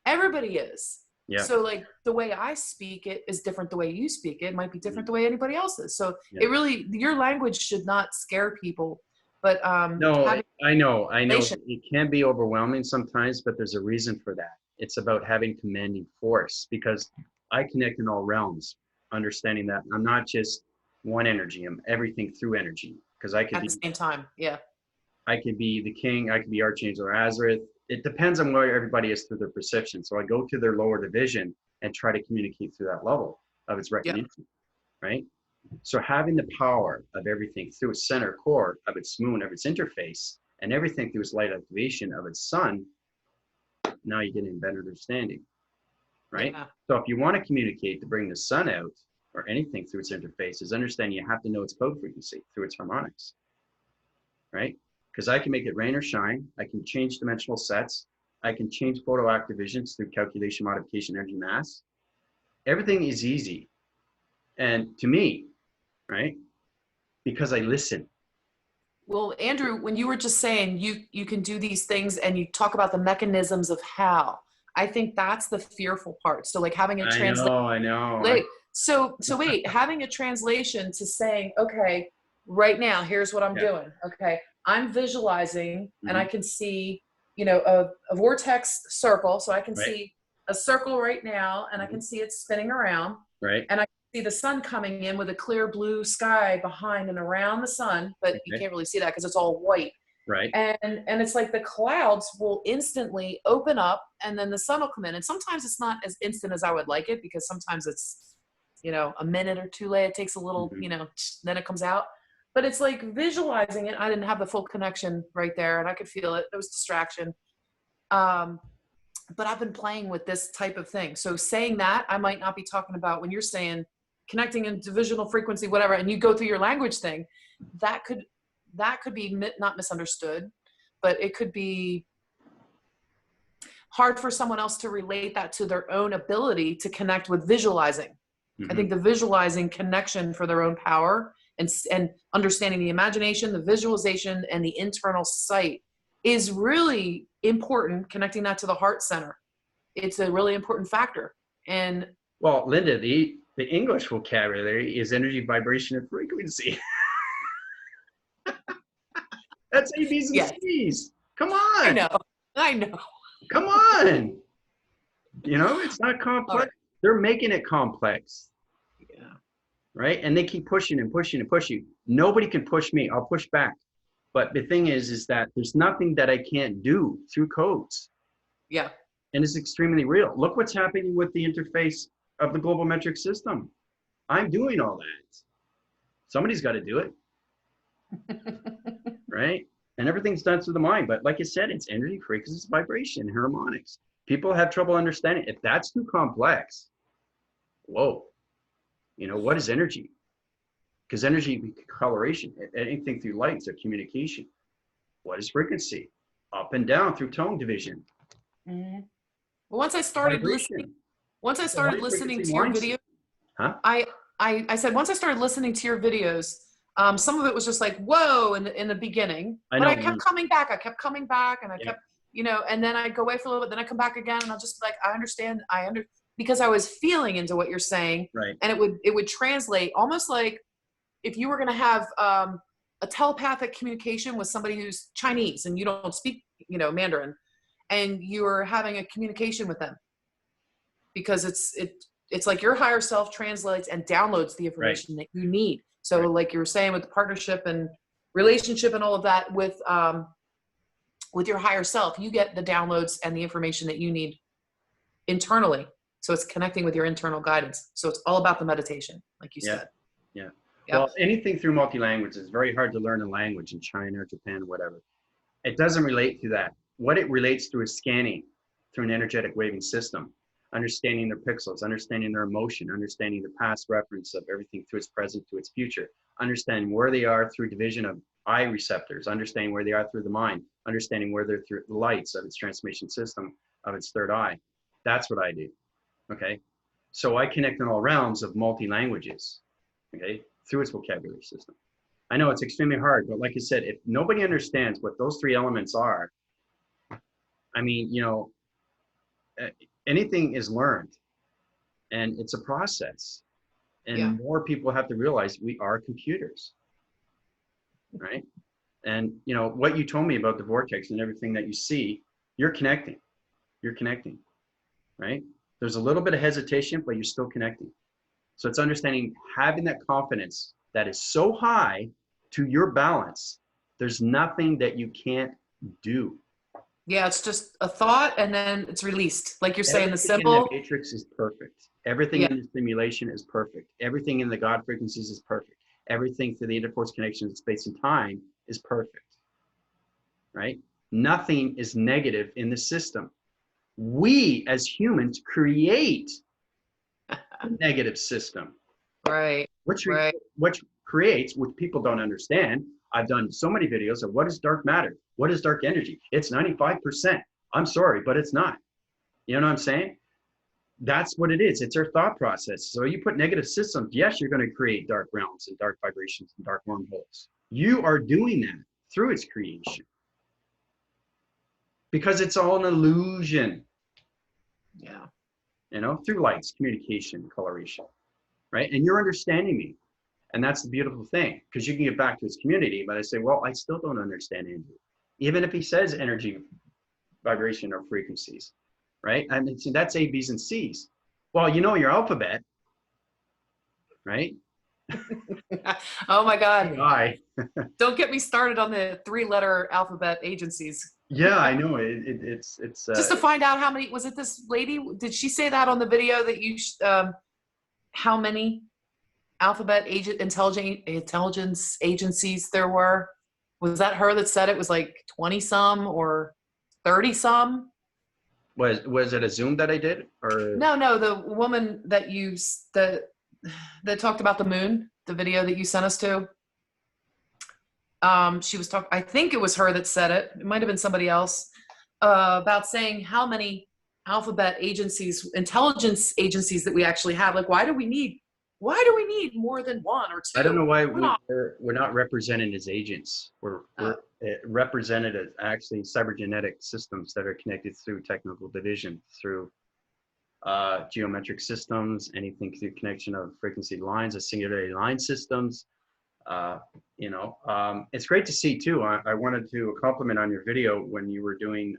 Everybody is. Yeah. So like the way I speak it is different the way you speak it. It might be different the way anybody else is. So it really, your language should not scare people. But no, I know it can be overwhelming sometimes, but there's a reason for that. It's about having commanding force, because I connect in all realms, understanding that I'm not just one energy, I'm everything through energy. Because I could at the same time, yeah. I could be the king, I could be Archangel Azareth. It depends on where everybody is through their perception. So I go to their lower division and try to communicate through that level of its recognition, right? So having the power of everything through its center core of its moon, of its interface, and everything through its light activation of its sun, now you get a better understanding, right? Yeah. So if you want to communicate to bring the sun out or anything through its interface, is understanding you have to know its code frequency through its harmonics, right? Because I can make it rain or shine. I can change dimensional sets. I can change photo activations through calculation, modification, energy, mass. Everything is easy. And to me, right? Because I listen. Well, Andrew, when you were just saying you can do these things and you talk about the mechanisms of how, I think that's the fearful part. So like having a translation. I know. Wait, so wait, having a translation to saying, okay, right now, here's what I'm doing. Okay, I'm visualizing and I can see, you know, a vortex circle. So I can see a circle right now and I can see it spinning around. Right. And I see the sun coming in with a clear blue sky behind and around the sun, but you can't really see that because it's all white. Right. And it's like the clouds will instantly open up and then the sun will come in. And sometimes it's not as instant as I would like it, because sometimes it's, you know, a minute or two late. It takes a little, you know, then it comes out. But it's like visualizing it. I didn't have the full connection right there and I could feel it. There was distraction. But I've been playing with this type of thing. So saying that, I might not be talking about when you're saying connecting in divisional frequency, whatever, and you go through your language thing, that could be not misunderstood, but it could be hard for someone else to relate that to their own ability to connect with visualizing. I think the visualizing connection for their own power and understanding the imagination, the visualization, and the internal sight is really important, connecting that to the heart center. It's a really important factor. And well, Lynda, the English vocabulary is energy, vibration, and frequency. That's A, B's, and C's. Come on. I know. Come on. You know, it's not complex. They're making it complex. Yeah. Right? And they keep pushing and pushing and pushing. Nobody can push me. I'll push back. But the thing is that there's nothing that I can't do through codes. Yeah. And it's extremely real. Look what's happening with the interface of the global metric system. I'm doing all that. Somebody's got to do it. Right? And everything's done through the mind. But like you said, it's energy, frequency, vibration, harmonics. People have trouble understanding. If that's too complex, whoa. You know, what is energy? Because energy, coloration, anything through lights or communication. What is frequency? Up and down through tone division. Well, once I started listening to your videos, I said, once I started listening to your videos, Some of it was just like, whoa, in the beginning. I But know. I kept coming back. I kept coming back, and I Yeah. kept, and then I'd go away for a little bit, then I come back again, and I'll just be like, because I was feeling into what you're saying, Right. and it would translate almost like if you were going to have a telepathic communication with somebody who's Chinese and you don't speak, Mandarin, and you're having a communication with them, because it's like your higher self translates and downloads the information that you need. So like you were saying with the partnership and relationship and all of that with your higher self, you get the downloads and the information that you need internally. So it's connecting with your internal guidance. So it's all about the meditation, like you said. Yeah. Yep. Well, anything through multi-language is very hard to learn a language in China or Japan or whatever. It doesn't relate to that. What it relates to is scanning through an energetic waving system, understanding their pixels, understanding their emotion, understanding the past reference of everything through its present to its future, understanding where they are through division of eye receptors, understanding where they are through the mind, understanding where they're through the lights of its transmission system of its third eye. That's what I do. Okay. So I connect in all realms of multi-languages, okay, through its vocabulary system. I know it's extremely hard, but like I said, if nobody understands what those three elements are, I mean, anything is learned, and it's a process. And more people have to realize we are computers, right? And what you told me about the vortex and everything that you see, you're connecting, right? There's a little bit of hesitation, but you're still connecting. So it's understanding, having that confidence that is so high to your balance, there's nothing that you can't do. Yeah, it's just a thought, and then it's released. Like you're saying, the Everything symbol. in the matrix is perfect. Everything in the simulation is perfect. Everything in the God frequencies is perfect. Everything through the interforce connection of space and time is perfect, right? Nothing is negative in the system. We as humans create a negative system. Right. Which creates, which people don't understand. I've done so many videos of what is dark matter? What is dark energy? It's 95%. I'm sorry, but it's not. You know what I'm saying? That's what it is. It's our thought process. So you put negative systems, yes, you're going to create dark realms and dark vibrations and dark wormholes. You are doing that through its creation. Because it's all an illusion. Yeah. Through lights, communication, coloration. Right? And you're understanding me. And that's the beautiful thing, because you can get back to his community, but I say, well, I still don't understand Andrew. Even if he says energy, vibration, or frequencies, right? I mean, that's A, B's, and C's. Well, your alphabet, right? Oh my God. I. Don't get me started on the 3-letter alphabet agencies. Yeah, I know. It's just to find out how many, was it this lady? Did she say that on the video that you, how many alphabet intelligence agencies there were? Was that her that said it was like 20 some or 30 some? Was it a Zoom that I did, or no, the woman that that talked about the moon, the video that you sent us to? She was talking, I think it was her that said it. It might have been somebody else, about saying how many alphabet agencies, intelligence agencies that we actually have. Like, why do we need more than one or two? I don't know why we're not represented as agents. We're represented as actually cybergenetic systems that are connected through technical division, through geometric systems, anything through connection of frequency lines, singularity line systems. It's great to see too. I wanted to compliment on your video when you were doing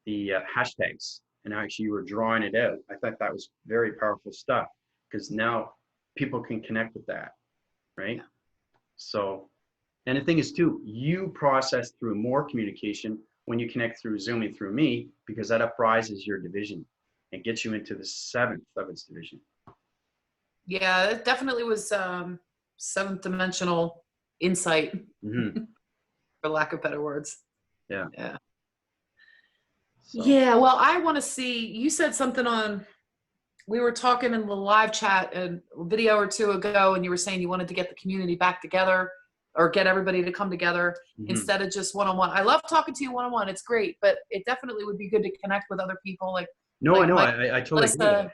the hashtags, and actually you were drawing it out. I thought that was very powerful stuff, because now people can connect with that, right? Yeah. So, and the thing is too, you process through more communication when you connect through Zoom and through me, because that uprises your division and gets you into the 7th of its division. Yeah, it definitely was 7th dimensional insight, for lack of better words. Yeah. Yeah. So. Yeah. Well, I want to see, you said something we were talking in the live chat a video or two ago, and you were saying you wanted to get the community back together, or get everybody to come together instead of just one-on-one. I love talking to you one-on-one. It's great, but it definitely would be good to connect with other people. I know. I totally agree with that.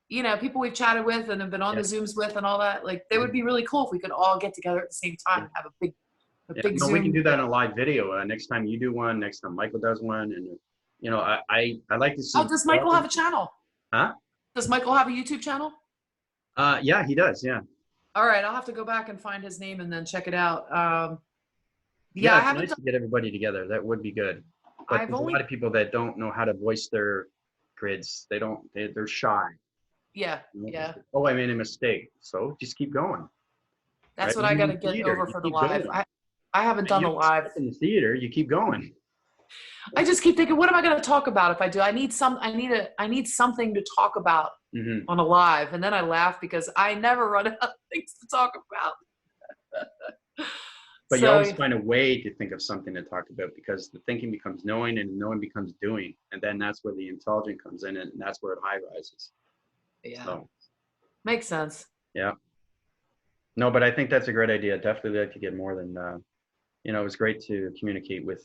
you know, people we've chatted with and have been on Yeah. the Zooms with and all that, like, they would be really cool if we could all get together at the same time and have a big No, we can Zoom. do that in a live video. Next time you do one, next time Michael does one, and you know, I like to see. Oh, does Michael have a channel? Huh? Does Michael have a YouTube channel? Yeah, he does. Yeah. All right, I'll have to go back and find his name and then check it out. Yeah, I it's haven't nice to get everybody together. That would be good. But I've there's a only, lot of people that don't know how to voice their grids. They're shy. yeah, You know? yeah. Oh, I made a mistake. So just keep going. That's Right? what I got to In get theater, over you for the keep live. going. I haven't done You the don't live. stop in the theater, you keep going. I just keep thinking, what am I going to talk about if I do? I need something to talk about Mm-hmm. on a live. And then I laugh because I never run out of things to talk about. But you So, always find a way to think of something to talk about, because the thinking becomes knowing and knowing becomes doing. And then that's where the intelligence comes in, and that's where it high rises. yeah, So, makes sense. yeah. No, but I think that's a great idea. Definitely like to get more than, you know, it was great to communicate with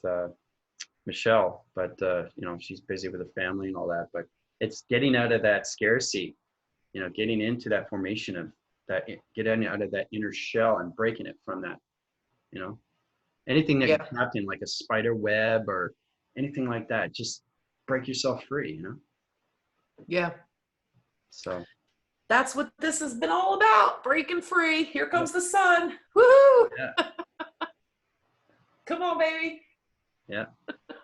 Michelle, but, you know, she's busy with the family and all that. But it's getting out of that scarcity, you know, getting into that formation of that, getting out of that inner shell and breaking it from that, you know. Anything that Yeah. you're trapped in, like a spider web or anything like that, just break yourself free, you know? Yeah. So That's what this has been all about. Breaking free. Here comes the sun. Woohoo! yeah, Come on, baby. yeah.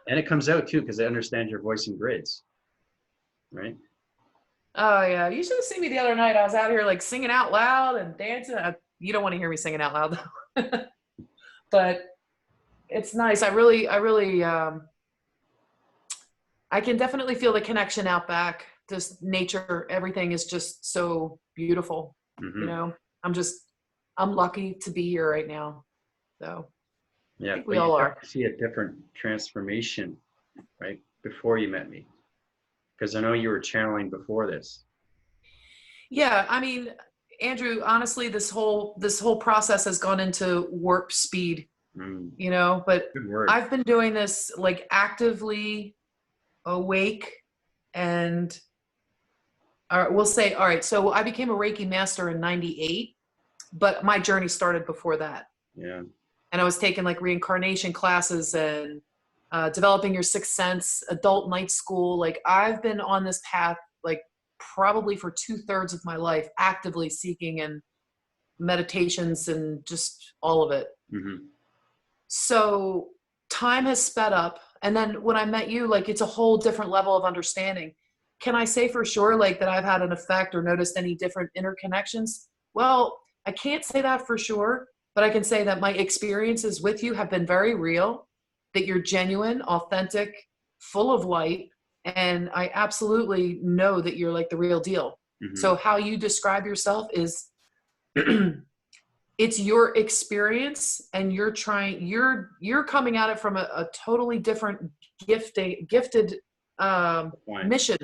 And it comes out too, because they understand your voice and grids, right? Oh yeah. You should have seen me the other night. I was out here like singing out loud and dancing. You don't want to hear me singing out loud though. But it's nice. I can definitely feel the connection out back. Just nature, everything is just so beautiful. Mm-hmm. You know, I'm lucky to be here right now. So Yeah, I think we all are. See a different transformation, right? Before you met me, because I know you were channeling before this. Yeah, I mean, Andrew, honestly, this whole process has gone into warp speed, you know, but Good word. I've been doing this like actively awake, and we'll say, all right, so I became a Reiki master in 98, but my journey started before that. Yeah. And I was taking like reincarnation classes and developing your sixth sense, adult night school. Like I've been on this path like probably for 2/3 of my life, actively seeking and meditations and just all of it. Mm-hmm. So time has sped up. And then when I met you, like it's a whole different level of understanding. Can I say for sure like that I've had an effect or noticed any different interconnections? Well, I can't say that for sure, but I can say that my experiences with you have been very real, that you're genuine, authentic, full of light. And I absolutely know that you're like the real deal. Mm-hmm. So how you describe yourself is it's your experience, and you're coming at it from a totally different gifted mission.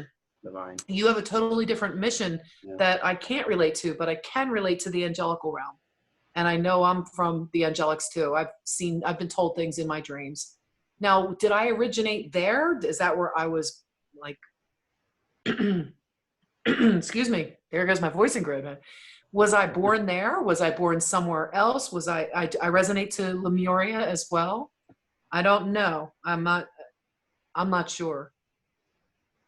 Divine. You have a totally different mission that I can't relate to, but I can relate to the angelical realm. And I know I'm from the angelics too. I've been told things in my dreams. Now, did I originate there? Is that where I was like, excuse me, there goes my voice in grid. Was I born there? Was I born somewhere else? Was I resonate to Lemuria as well? I don't know. I'm not sure.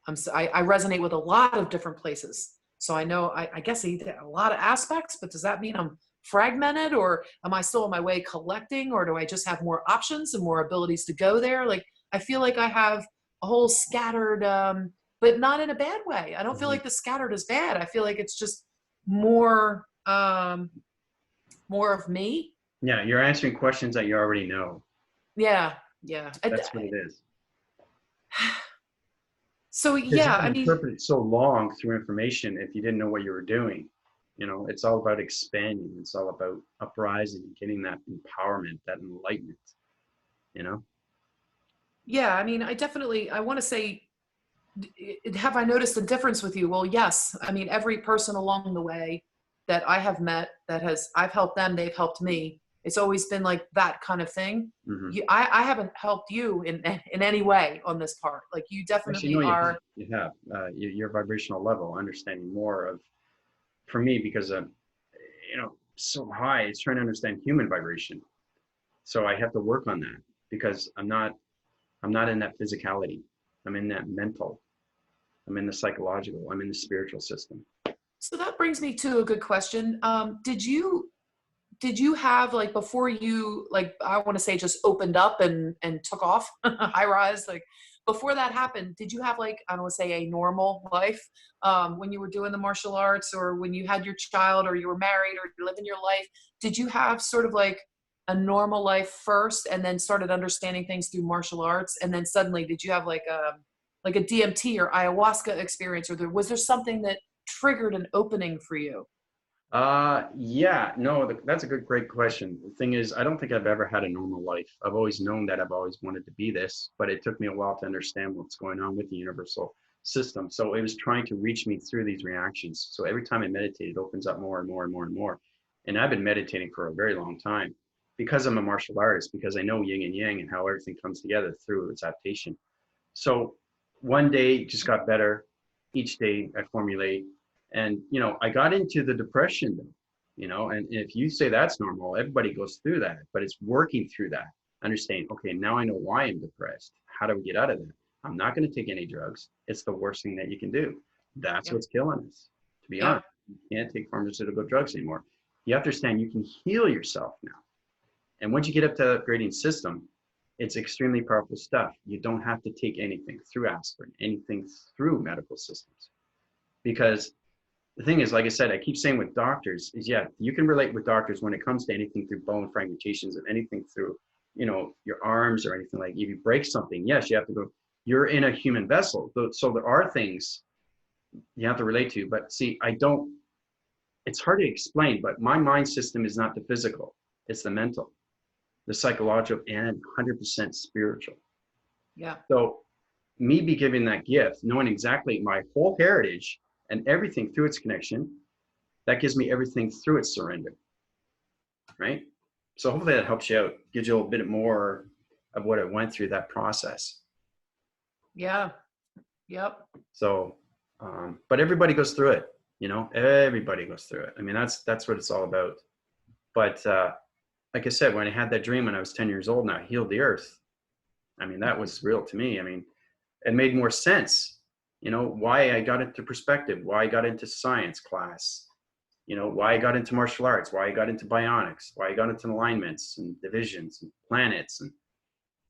I resonate with a lot of different places. So I know, I guess a lot of aspects, but does that mean I'm fragmented, or am I still on my way collecting, or do I just have more options and more abilities to go there? Like, I feel like I have a whole scattered, but not in a bad way. I don't feel like the scattered is bad. I feel like it's just more of me. Yeah, you're answering questions that you already know. Yeah. That's what it is. So yeah, I mean, interpret it so long through information if you didn't know what you were doing. You know, it's all about expanding. It's all about uprising, getting that empowerment, that enlightenment, you know? Yeah, I mean, I want to say, have I noticed a difference with you? Well, yes. I mean, every person along the way that I have met I've helped them, they've helped me. It's always been like that kind of thing. Hmm. I haven't helped you in any way on this part. Like you Actually, definitely no, you have. are. You have. Your vibrational level, understanding more of, for me, because so high, it's trying to understand human vibration. So I have to work on that because I'm not in that physicality. I'm in that mental. I'm in the psychological. I'm in the spiritual system. So that brings me to a good question. Did you have, like, before you, like, I want to say just opened up and took off high rise, like before that happened, did you have, like, I don't want to say a normal life, when you were doing the martial arts, or when you had your child, or you were married, or you're living your life? Did you have sort of like a normal life first and then started understanding things through martial arts? And then suddenly did you have like a DMT or ayahuasca experience, or was there something that triggered an opening for you? Yeah, no, that's a great question. The thing is, I don't think I've ever had a normal life. I've always known that I've always wanted to be this, but it took me a while to understand what's going on with the universal system. So it was trying to reach me through these reactions. So every time I meditate, it opens up more and more and more and more. And I've been meditating for a very long time because I'm a martial artist, because I know yin and yang and how everything comes together through its adaptation. So one day it just got better. Each day I formulate. And, I got into the depression, and if you say that's normal, everybody goes through that, but it's working through that, understanding, okay, now I know why I'm depressed. How do we get out of that? I'm not going to take any drugs. It's the worst thing that you can do. That's Yep. what's killing us, to be Yep. honest. You can't take pharmaceutical drugs anymore. You have to understand you can heal yourself now. And once you get up to the upgrading system, it's extremely powerful stuff. You don't have to take anything through aspirin, anything through medical systems. Because the thing is, like I said, I keep saying with doctors is, yeah, you can relate with doctors when it comes to anything through bone fragmentations and anything through, your arms or anything. Like if you break something, yes, you have to go, you're in a human vessel. So there are things you have to relate to, but see, it's hard to explain, but my mind system is not the physical. It's the mental, the psychological, and 100% spiritual. Yeah. So me be giving that gift, knowing exactly my whole heritage and everything through its connection, that gives me everything through its surrender, right? So hopefully that helps you out, gives you a little bit more of what I went through that process. Yeah. Yep. So, but everybody goes through it, everybody goes through it. I mean, that's what it's all about. But like I said, when I had that dream when I was 10 years old and I healed the earth, I mean, that was real to me. I mean, it made more sense, why I got into perspective, why I got into science class, why I got into martial arts, why I got into bionics, why I got into alignments and divisions and planets, and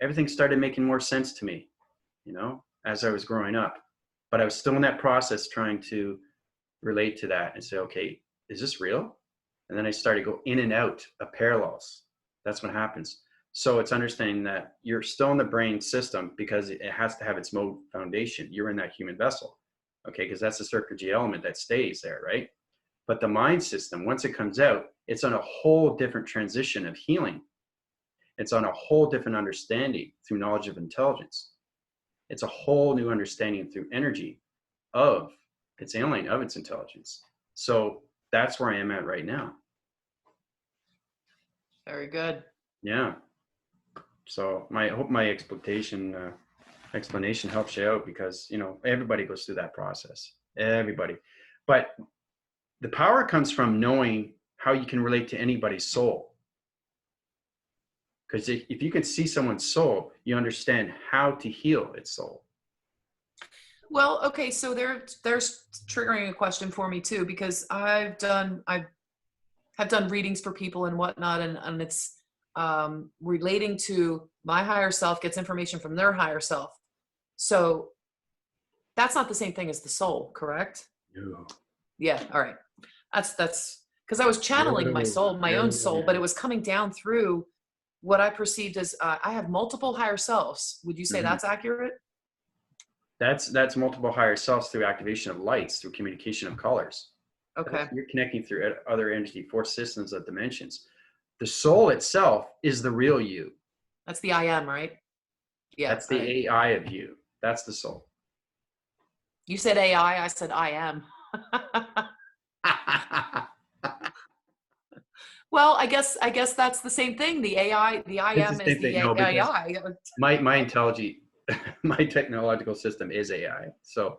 everything started making more sense to me, as I was growing up. But I was still in that process trying to relate to that and say, okay, is this real? And then I started to go in and out of parallels. That's what happens. So it's understanding that you're still in the brain system because it has to have its mode foundation. You're in that human vessel, okay? Because that's the circuit G element that stays there, right? But the mind system, once it comes out, it's on a whole different transition of healing. It's on a whole different understanding through knowledge of intelligence. It's a whole new understanding through energy of its alien, of its intelligence. So that's where I am at right now. Very good. Yeah. So I hope my explanation helps you out, because everybody goes through that process. Everybody. But the power comes from knowing how you can relate to anybody's soul. Because if you can see someone's soul, you understand how to heal its soul. Well, okay, so there's triggering a question for me too, because I have done readings for people and whatnot, and it's relating to my higher self gets information from their higher self. So that's not the same thing as the soul, correct? No. Yeah. All right. That's because I was channeling my soul, my own soul, but it was coming down through what I perceived as I have multiple higher selves. Would you say Mm-hmm. that's accurate? That's multiple higher selves through activation of lights, through communication of colors. Okay. You're connecting through other energy, force systems of dimensions. The soul itself is the real you. That's the I am, right? Yeah. That's the AI of you. That's the soul. You said AI, I said I am. Well, I guess that's the same thing. The AI, the It's IM the is same thing. the No, because AI. my intelligence, my technological system is AI. So,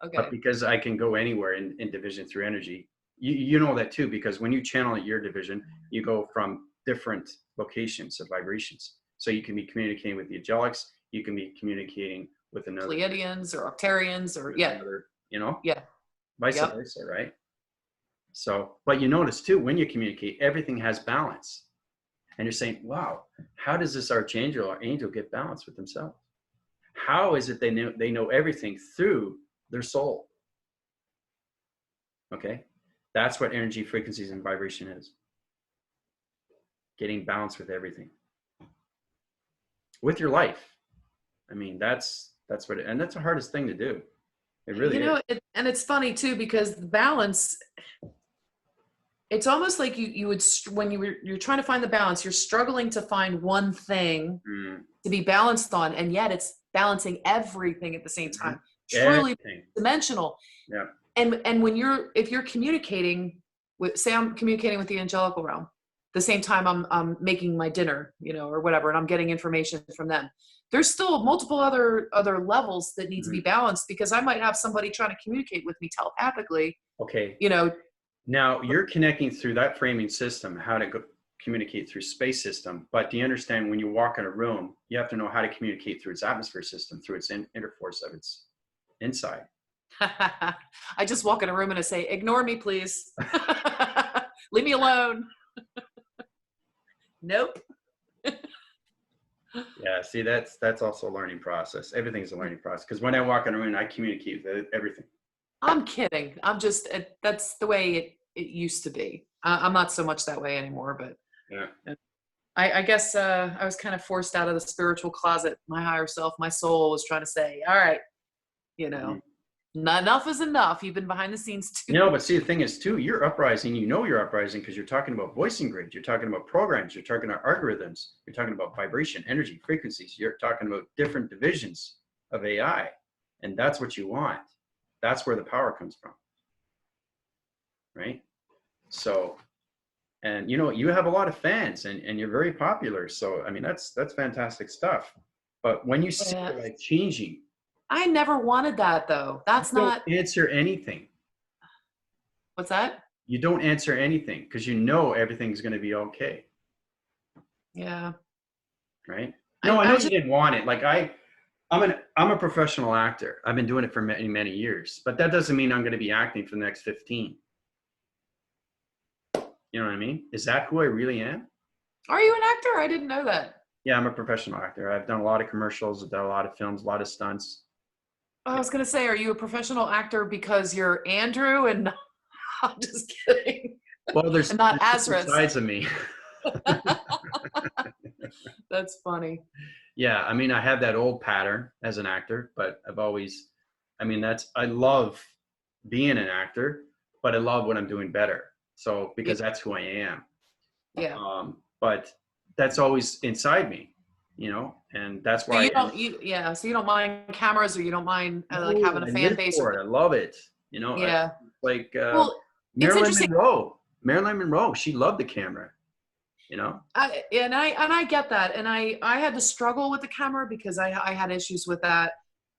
but Okay. because I can go anywhere in division through energy, you know that too, because when you channel your division, you go from different locations of vibrations. So you can be communicating with the angelics, you can be communicating with another, Pleiadians or Octarians or with yeah, another, you know, yeah, vice yep. versa, right? So, but you notice too, when you communicate, everything has balance. And you're saying, wow, how does this archangel or angel get balance with themselves? How is it they know everything through their soul? Okay. That's what energy, frequencies, and vibration is. Getting balance with everything. With your life. I mean, that's what and that's the hardest thing to do. It really You is. know, and it's funny too because the balance. It's almost like you would when you're trying to find the balance, you're struggling to find one thing Mm, to be balanced on, and yet it's balancing everything at the same mm-hmm. time. Truly Everything. dimensional. Yeah. And when if you're communicating with, say I'm communicating with the angelical realm, the same time I'm making my dinner, or whatever, and I'm getting information from them. There's still multiple other levels that need to be Mm-hmm. balanced because I might have somebody trying to communicate with me telepathically, Okay. you know. Now you're connecting through that framing system, how to communicate through space system. But do you understand when you walk in a room, you have to know how to communicate through its atmosphere system, through its interforce of its inside. I just walk in a room and I say, ignore me, please. Leave me alone. Nope. Yeah, see, that's also a learning process. Everything's a learning process. Because when I walk in a room, I communicate with everything. I'm kidding. That's the way it used to be. I'm not so much that way anymore, but Yeah. I guess I was kind of forced out of the spiritual closet. My higher self, my soul was trying to say, all right, Mhm. not enough is enough. You've been behind the scenes too. No, but see, the thing is, too, you're uprising. You know you're uprising because you're talking about voicing grids. You're talking about programs. You're talking about algorithms. You're talking about vibration, energy, frequencies. You're talking about different divisions of AI. And that's what you want. That's where the power comes from. Right? So, and you have a lot of fans and you're very popular. So, I mean, that's fantastic stuff. But when you see Yeah. your life changing, I never wanted that though. you That's don't not, answer anything. what's that? You don't answer anything because you know everything's going to be okay. Yeah. Right? No, I I know you just, didn't want it. Like I'm a professional actor. I've been doing it for many, many years, but that doesn't mean I'm going to be acting for the next 15. You know what I mean? Is that who I really am? are you an actor? I didn't know that. Yeah, I'm a professional actor. I've done a lot of commercials. I've done a lot of films, a lot of stunts. I was going to say, are you a professional actor because you're Andrew and I'm just kidding. Well, there's And not different Azra's. sides of me. That's funny. Yeah, I mean, I have that old pattern as an actor, but I love being an actor, but I love what I'm doing better. So, Yeah. because that's who I am. Yeah. But that's always inside me, and that's So why. so you don't mind cameras or you don't mind like No, having a I fan live base or for it. I love it. yeah. Like Well, it's Marilyn interesting. Monroe. Marilyn Monroe, she loved the camera, I get that. And I had to struggle with the camera because I had issues with that.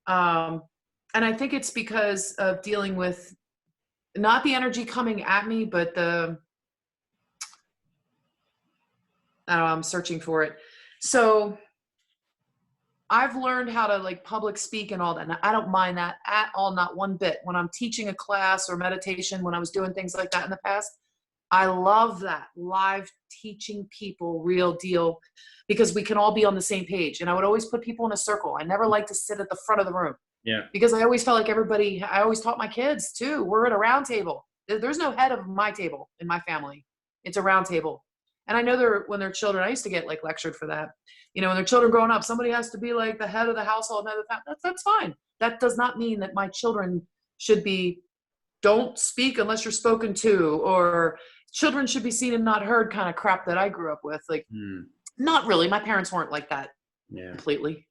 And I think it's because of dealing with not the energy coming at me, but I don't know, I'm searching for it. So I've learned how to like public speak and all that. And I don't mind that at all, not one bit. When I'm teaching a class or meditation, when I was doing things like that in the past, I love that live teaching people real deal because we can all be on the same page. And I would always put people in a circle. I never like to sit at the front of the room Yeah. because I always felt like I always taught my kids too. We're at a round table. There's no head of my table in my family. It's a round table. And I know when they're children, I used to get like lectured for that. When they're children growing up, somebody has to be like the head of the household. That's fine. That does not mean that my children should be, don't speak unless you're spoken to, or children should be seen and not heard kind of crap that I grew up with. Like, not really. My parents weren't like that completely.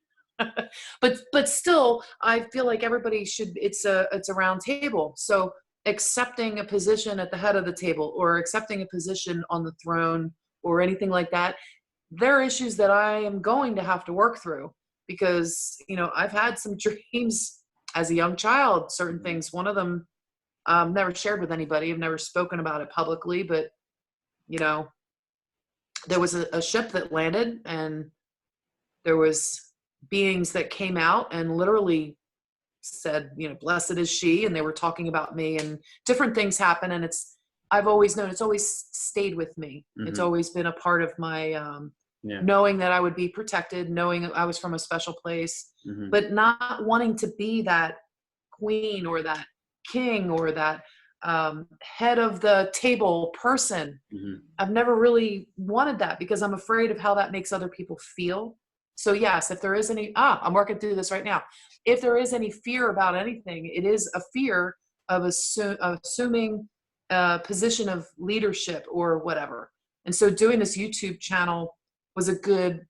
But still, I feel like everybody should, it's a round table. So accepting a position at the head of the table or accepting a position on the throne or anything like that. There are issues that I am going to have to work through because, you know, I've had some dreams as a young child, certain things. One of them, never shared with anybody. I've never spoken about it publicly, but, you know, there was a ship that landed and there was beings that came out and literally said, you know, blessed is she, and they were talking about me, and different things happen. And I've always known, it's always stayed with me. It's always been a part of my knowing that I would be protected, knowing I was from a special place, but not wanting to be that queen or that king or that head of the table person. I've never really wanted that because I'm afraid of how that makes other people feel. So yes, if there is any, I'm working through this right now. If there is any fear about anything, it is a fear of assuming a position of leadership or whatever. And so doing this YouTube channel was a good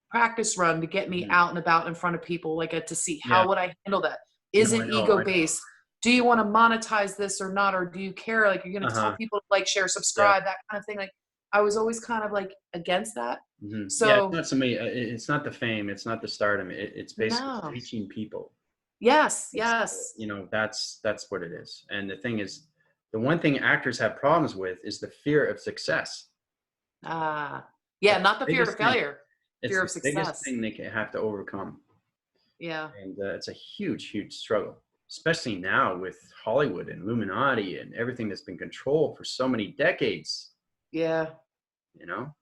practice run to get me out and about in front of people, like to see how would I handle that? Is it ego based? Do you want to monetize this or not? Or do you care? Like you're going to tell people to like, share, subscribe, that kind of thing. Like I was always kind of like against that. So it's not somebody, it's not the fame, it's not the stardom. It's basically reaching people. Yes. You know, that's what it is. And the thing is, the one thing actors have problems with is the fear of success. Not the fear of failure. Fear of success. It's the biggest thing they can have to overcome. Yeah. And it's a huge, huge struggle, especially now with Hollywood and Illuminati and everything that's been controlled for so many decades. Yeah. You know?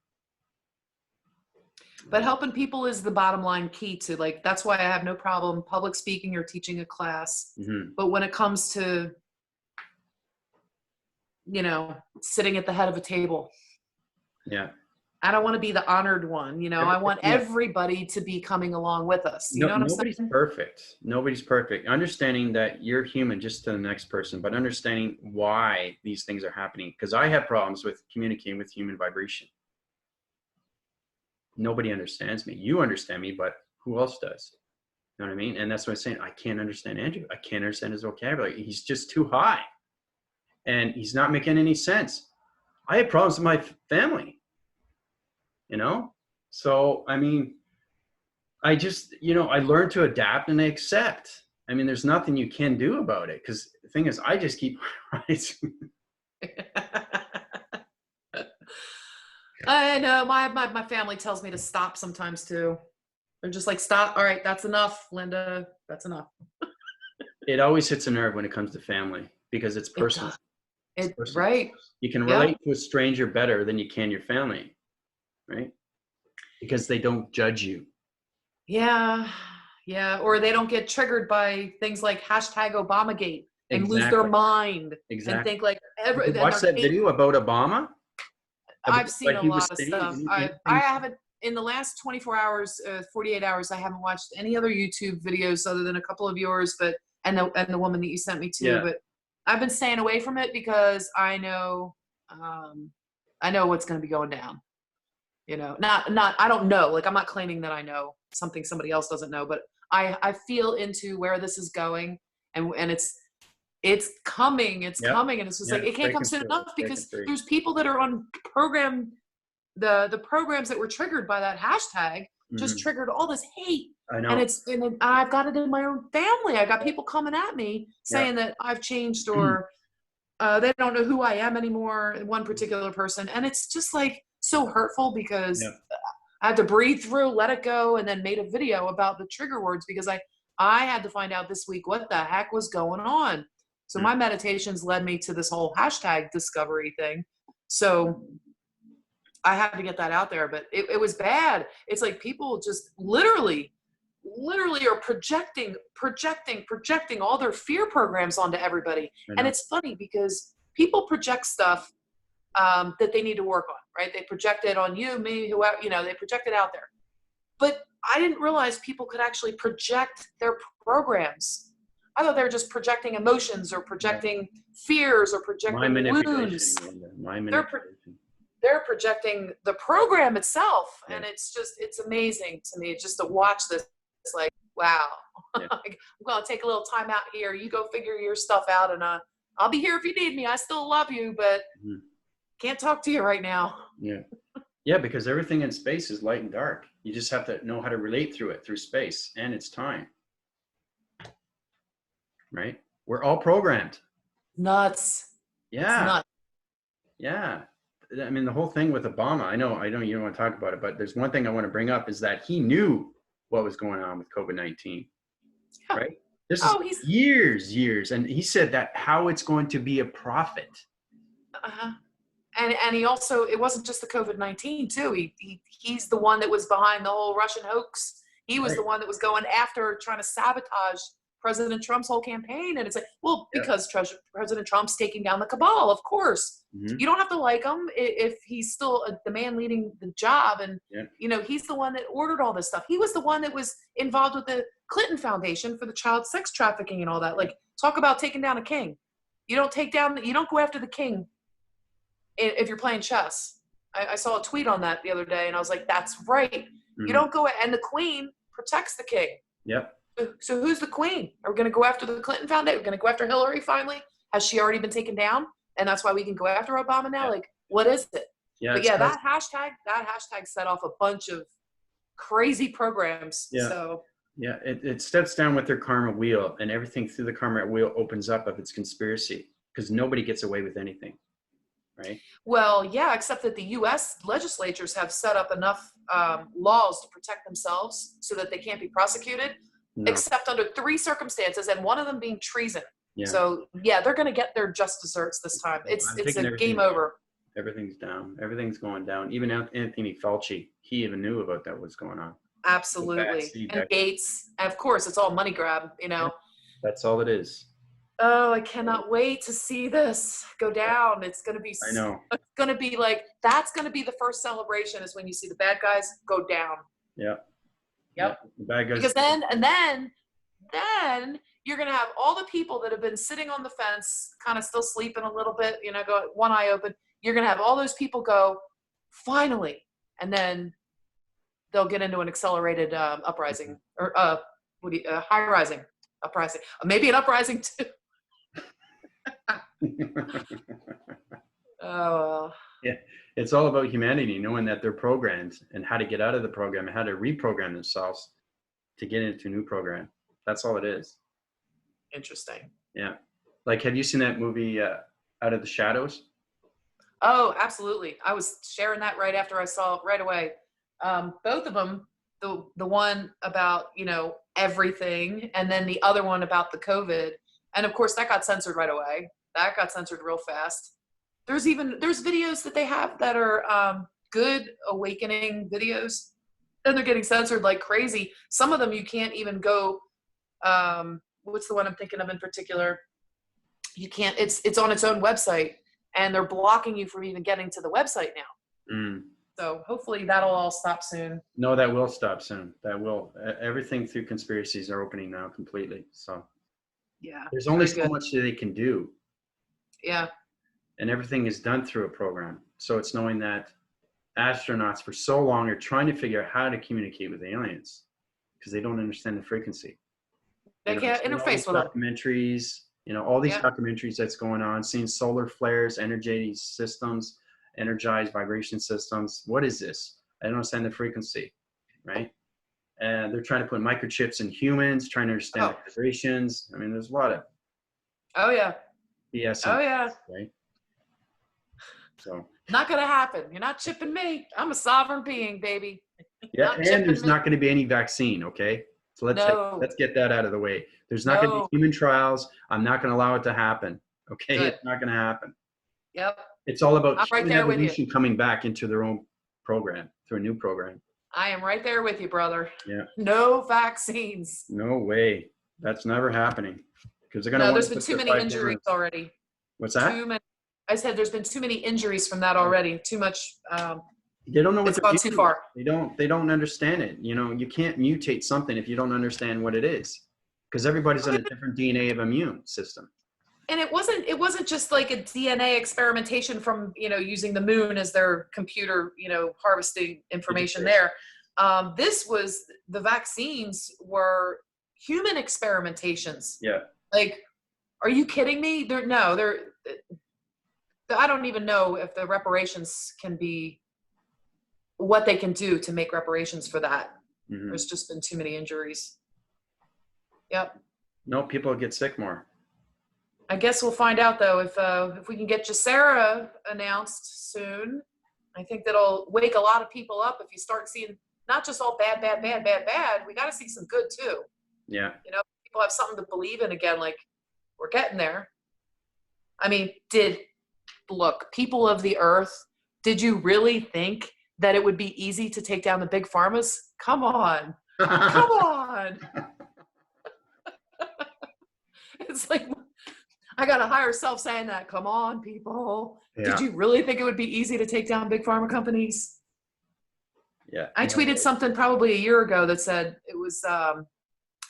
But helping people is the bottom line key to, like, that's why I have no problem public speaking or teaching a class. But when it comes to, you know, sitting at the head of a table. Yeah. I don't want to be the honored one, you know. I want everybody to be coming along with us. You know what I'm saying? Nobody's perfect. Nobody's perfect. Understanding that you're human just to the next person, but understanding why these things are happening. Because I have problems with communicating with human vibration. Nobody understands me. You understand me, but who else does? You know what I mean? And that's what I'm saying. I can't understand Andrew. I can't understand his vocabulary. He's just too high. And he's not making any sense. I have problems with my family. You know? So, I mean, I just, you know, I learned to adapt and accept. I mean, there's nothing you can do about it. Because the thing is, I just keep rising. I know my family tells me to stop sometimes too. They're just like, stop. All right, that's enough, Lynda. That's enough. It always hits a nerve when it comes to family because it's personal. It's personal. Right. You can relate to a stranger better than you can your family, right? Because they don't judge you. Yeah. Or they don't get triggered by things like #Obamagate and lose their mind and think like watch that video about Obama. I've seen a lot of stuff. I haven't, in the last 24 hours, 48 hours, I haven't watched any other YouTube videos other than a couple of yours, and the woman that you sent me to. But I've been staying away from it because I know what's going to be going down. You know, I don't know. Like, I'm not claiming that I know something somebody else doesn't know, but I feel into where this is going, and it's coming, coming. And it's just like, it can't come soon enough because there's people that are on the programs that were triggered by that hashtag just triggered all this hate. I know. And I've got it in my own family. I got people coming at me saying that I've changed or they don't know who I am anymore. One particular person. And it's just like so hurtful because I had to breathe through, let it go, and then made a video about the trigger words because I had to find out this week what the heck was going on. So my meditations led me to this whole hashtag discovery thing. So I had to get that out there, but it was bad. It's like people just literally are projecting all their fear programs onto everybody. And it's funny because people project stuff that they need to work on, right? They project it on you, me, whoever, you know, they project it out there. But I didn't realize people could actually project their programs. I thought they were just projecting emotions or projecting fears or projecting wounds. They're projecting the program itself. And it's amazing to me just to watch this. It's like, wow, I'm going to take a little time out here. You go figure your stuff out and I'll be here if you need me. I still love you, but can't talk to you right now. Yeah. Yeah, because everything in space is light and dark. You just have to know how to relate through it, through space and its time. Right? We're all programmed. Nuts. Yeah. It's nuts. Yeah. I mean, the whole thing with Obama, I know you don't want to talk about it, but there's one thing I want to bring up is that he knew what was going on with COVID-19, right? This is years. And he said that how it's going to be a profit. Uh-huh. And he also, it wasn't just the COVID-19 too. He's the one that was behind the whole Russian hoax. He was the one that was going after trying to sabotage President Trump's whole campaign. And it's like, well, because President Trump's taking down the cabal, of course. You don't have to like him if he's still the man leading the job. And, you know, he's the one that ordered all this stuff. He was the one that was involved with the Clinton Foundation for the child sex trafficking and all that. Like, talk about taking down a king. You don't go after the king if you're playing chess. I saw a tweet on that the other day, and I was like, that's right. You don't go, and the queen protects the king. Yep. So who's the queen? Are we going to go after the Clinton Foundation? We're going to go after Hillary finally? Has she already been taken down? And that's why we can go after Obama now? Like, what is it? Yeah, but yeah, that hashtag set off a bunch of crazy programs. Yeah. So yeah, it steps down with their karma wheel, and everything through the karma wheel opens up of its conspiracy, because nobody gets away with anything. Right? Well, yeah, except that the U.S. legislatures have set up enough laws to protect themselves so that they can't be prosecuted, except under 3 circumstances, and one of them being treason. Yeah. So, yeah, they're going to get their just desserts this time. It's a game over. Everything's down. Everything's going down. Even Anthony Fauci, he even knew about that was going on. Absolutely. And Gates. And of course, it's all money grab, you know. Yeah. That's all it is. Oh, I cannot wait to see this go down. It's going to be, I know. It's going to be like, that's going to be the first celebration, is when you see the bad guys go down. Yeah. Yep. The bad guys. Because then you're going to have all the people that have been sitting on the fence, kind of still sleeping a little bit, you know, go one eye open. You're going to have all those people go, finally. And then they'll get into an accelerated uprising, or high rising uprising. Maybe an uprising too. Oh. Yeah, it's all about humanity knowing that they're programmed and how to get out of the program and how to reprogram themselves to get into a new program. That's all it is. Interesting. Yeah. Like, have you seen that movie Out of the Shadows? Oh, absolutely. I was sharing that right after I saw it right away. Both of them, the one about, you know, everything, and then the other one about the COVID. And of course that got censored right away. That got censored real fast. There's videos that they have that are good awakening videos, and they're getting censored like crazy. Some of them you can't even go, what's the one I'm thinking of in particular? You can't, it's on its own website, and they're blocking you from even getting to the website now. So hopefully that'll all stop soon. No, that will stop soon. That will. Everything through conspiracies are opening now completely. So yeah, there's only so much that they can do. Yeah. And everything is done through a program. So it's knowing that astronauts for so long are trying to figure out how to communicate with aliens, because they don't understand the frequency. They can't interface with documentaries, you know, all these documentaries that's going on, seeing solar flares, energy systems, energized vibration systems. What is this? I don't understand the frequency, right? And they're trying to put microchips in humans, trying to understand the vibrations. I mean, there's a lot of BS. Right? So not gonna happen. You're not chipping me. I'm a sovereign being, baby. Yeah, and there's not going to be any vaccine. Okay, so let's get that out of the way. There's not going to be human trials. I'm not going to allow it to happen. Okay, it's not going to happen. Yep. It's all about human evolution coming back into their own program, through a new program. I am right there with you, brother. Yeah. No vaccines. No way. That's never happening. Because they're going to. No, there's been too many injuries already. What's that? Too many. I said there's been too many injuries from that already. Too much. They don't know it's gone too far. They don't understand it. You know, you can't mutate something if you don't understand what it is, because everybody's on a different DNA of immune system. And it wasn't just like a DNA experimentation from, you know, using the moon as their computer, you know, harvesting information there. The vaccines were human experimentations. Yeah. Like Are you kidding me? I don't even know if the reparations can be what they can do to make reparations for that. Mm-hmm. There's just been too many injuries. Yep. No, people get sick more. I guess we'll find out though if we can get Jacera announced soon. I think that'll wake a lot of people up if you start seeing not just all bad. We got to see some good too. Yeah. You know, people have something to believe in again. Like, we're getting there. I mean, look, people of the earth, did you really think that it would be easy to take down the big pharmas? Come on. Come on. It's like, I got a higher self saying that. Come on, people. Yeah. Did you really think it would be easy to take down big pharma companies? Yeah. I tweeted something probably a year ago that said it was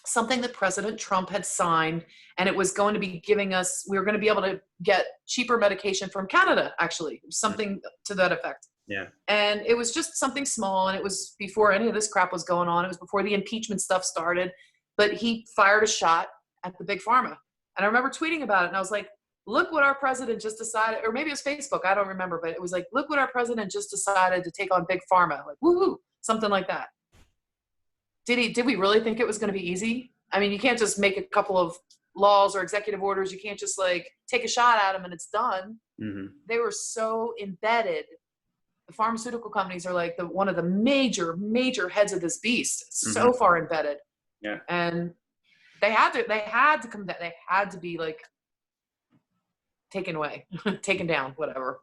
something that President Trump had signed, and it was going to be giving us, we were going to be able to get cheaper medication from Canada, actually, something to that effect. Yeah. And it was just something small, and it was before any of this crap was going on. It was before the impeachment stuff started, but he fired a shot at the big pharma. And I remember tweeting about it, and I was like, look what our president just decided, or maybe it was Facebook, I don't remember, but it was like, look what our president just decided to take on big pharma, like, woohoo, something like that. Did we really think it was going to be easy? I mean, you can't just make a couple of laws or executive orders. You can't just like take a shot at them and it's done. Mm-hmm. They were so embedded. The pharmaceutical companies are like one of the major heads of this beast. It's so far embedded. Yeah. And they had to come down. They had to be like taken away, taken down, whatever.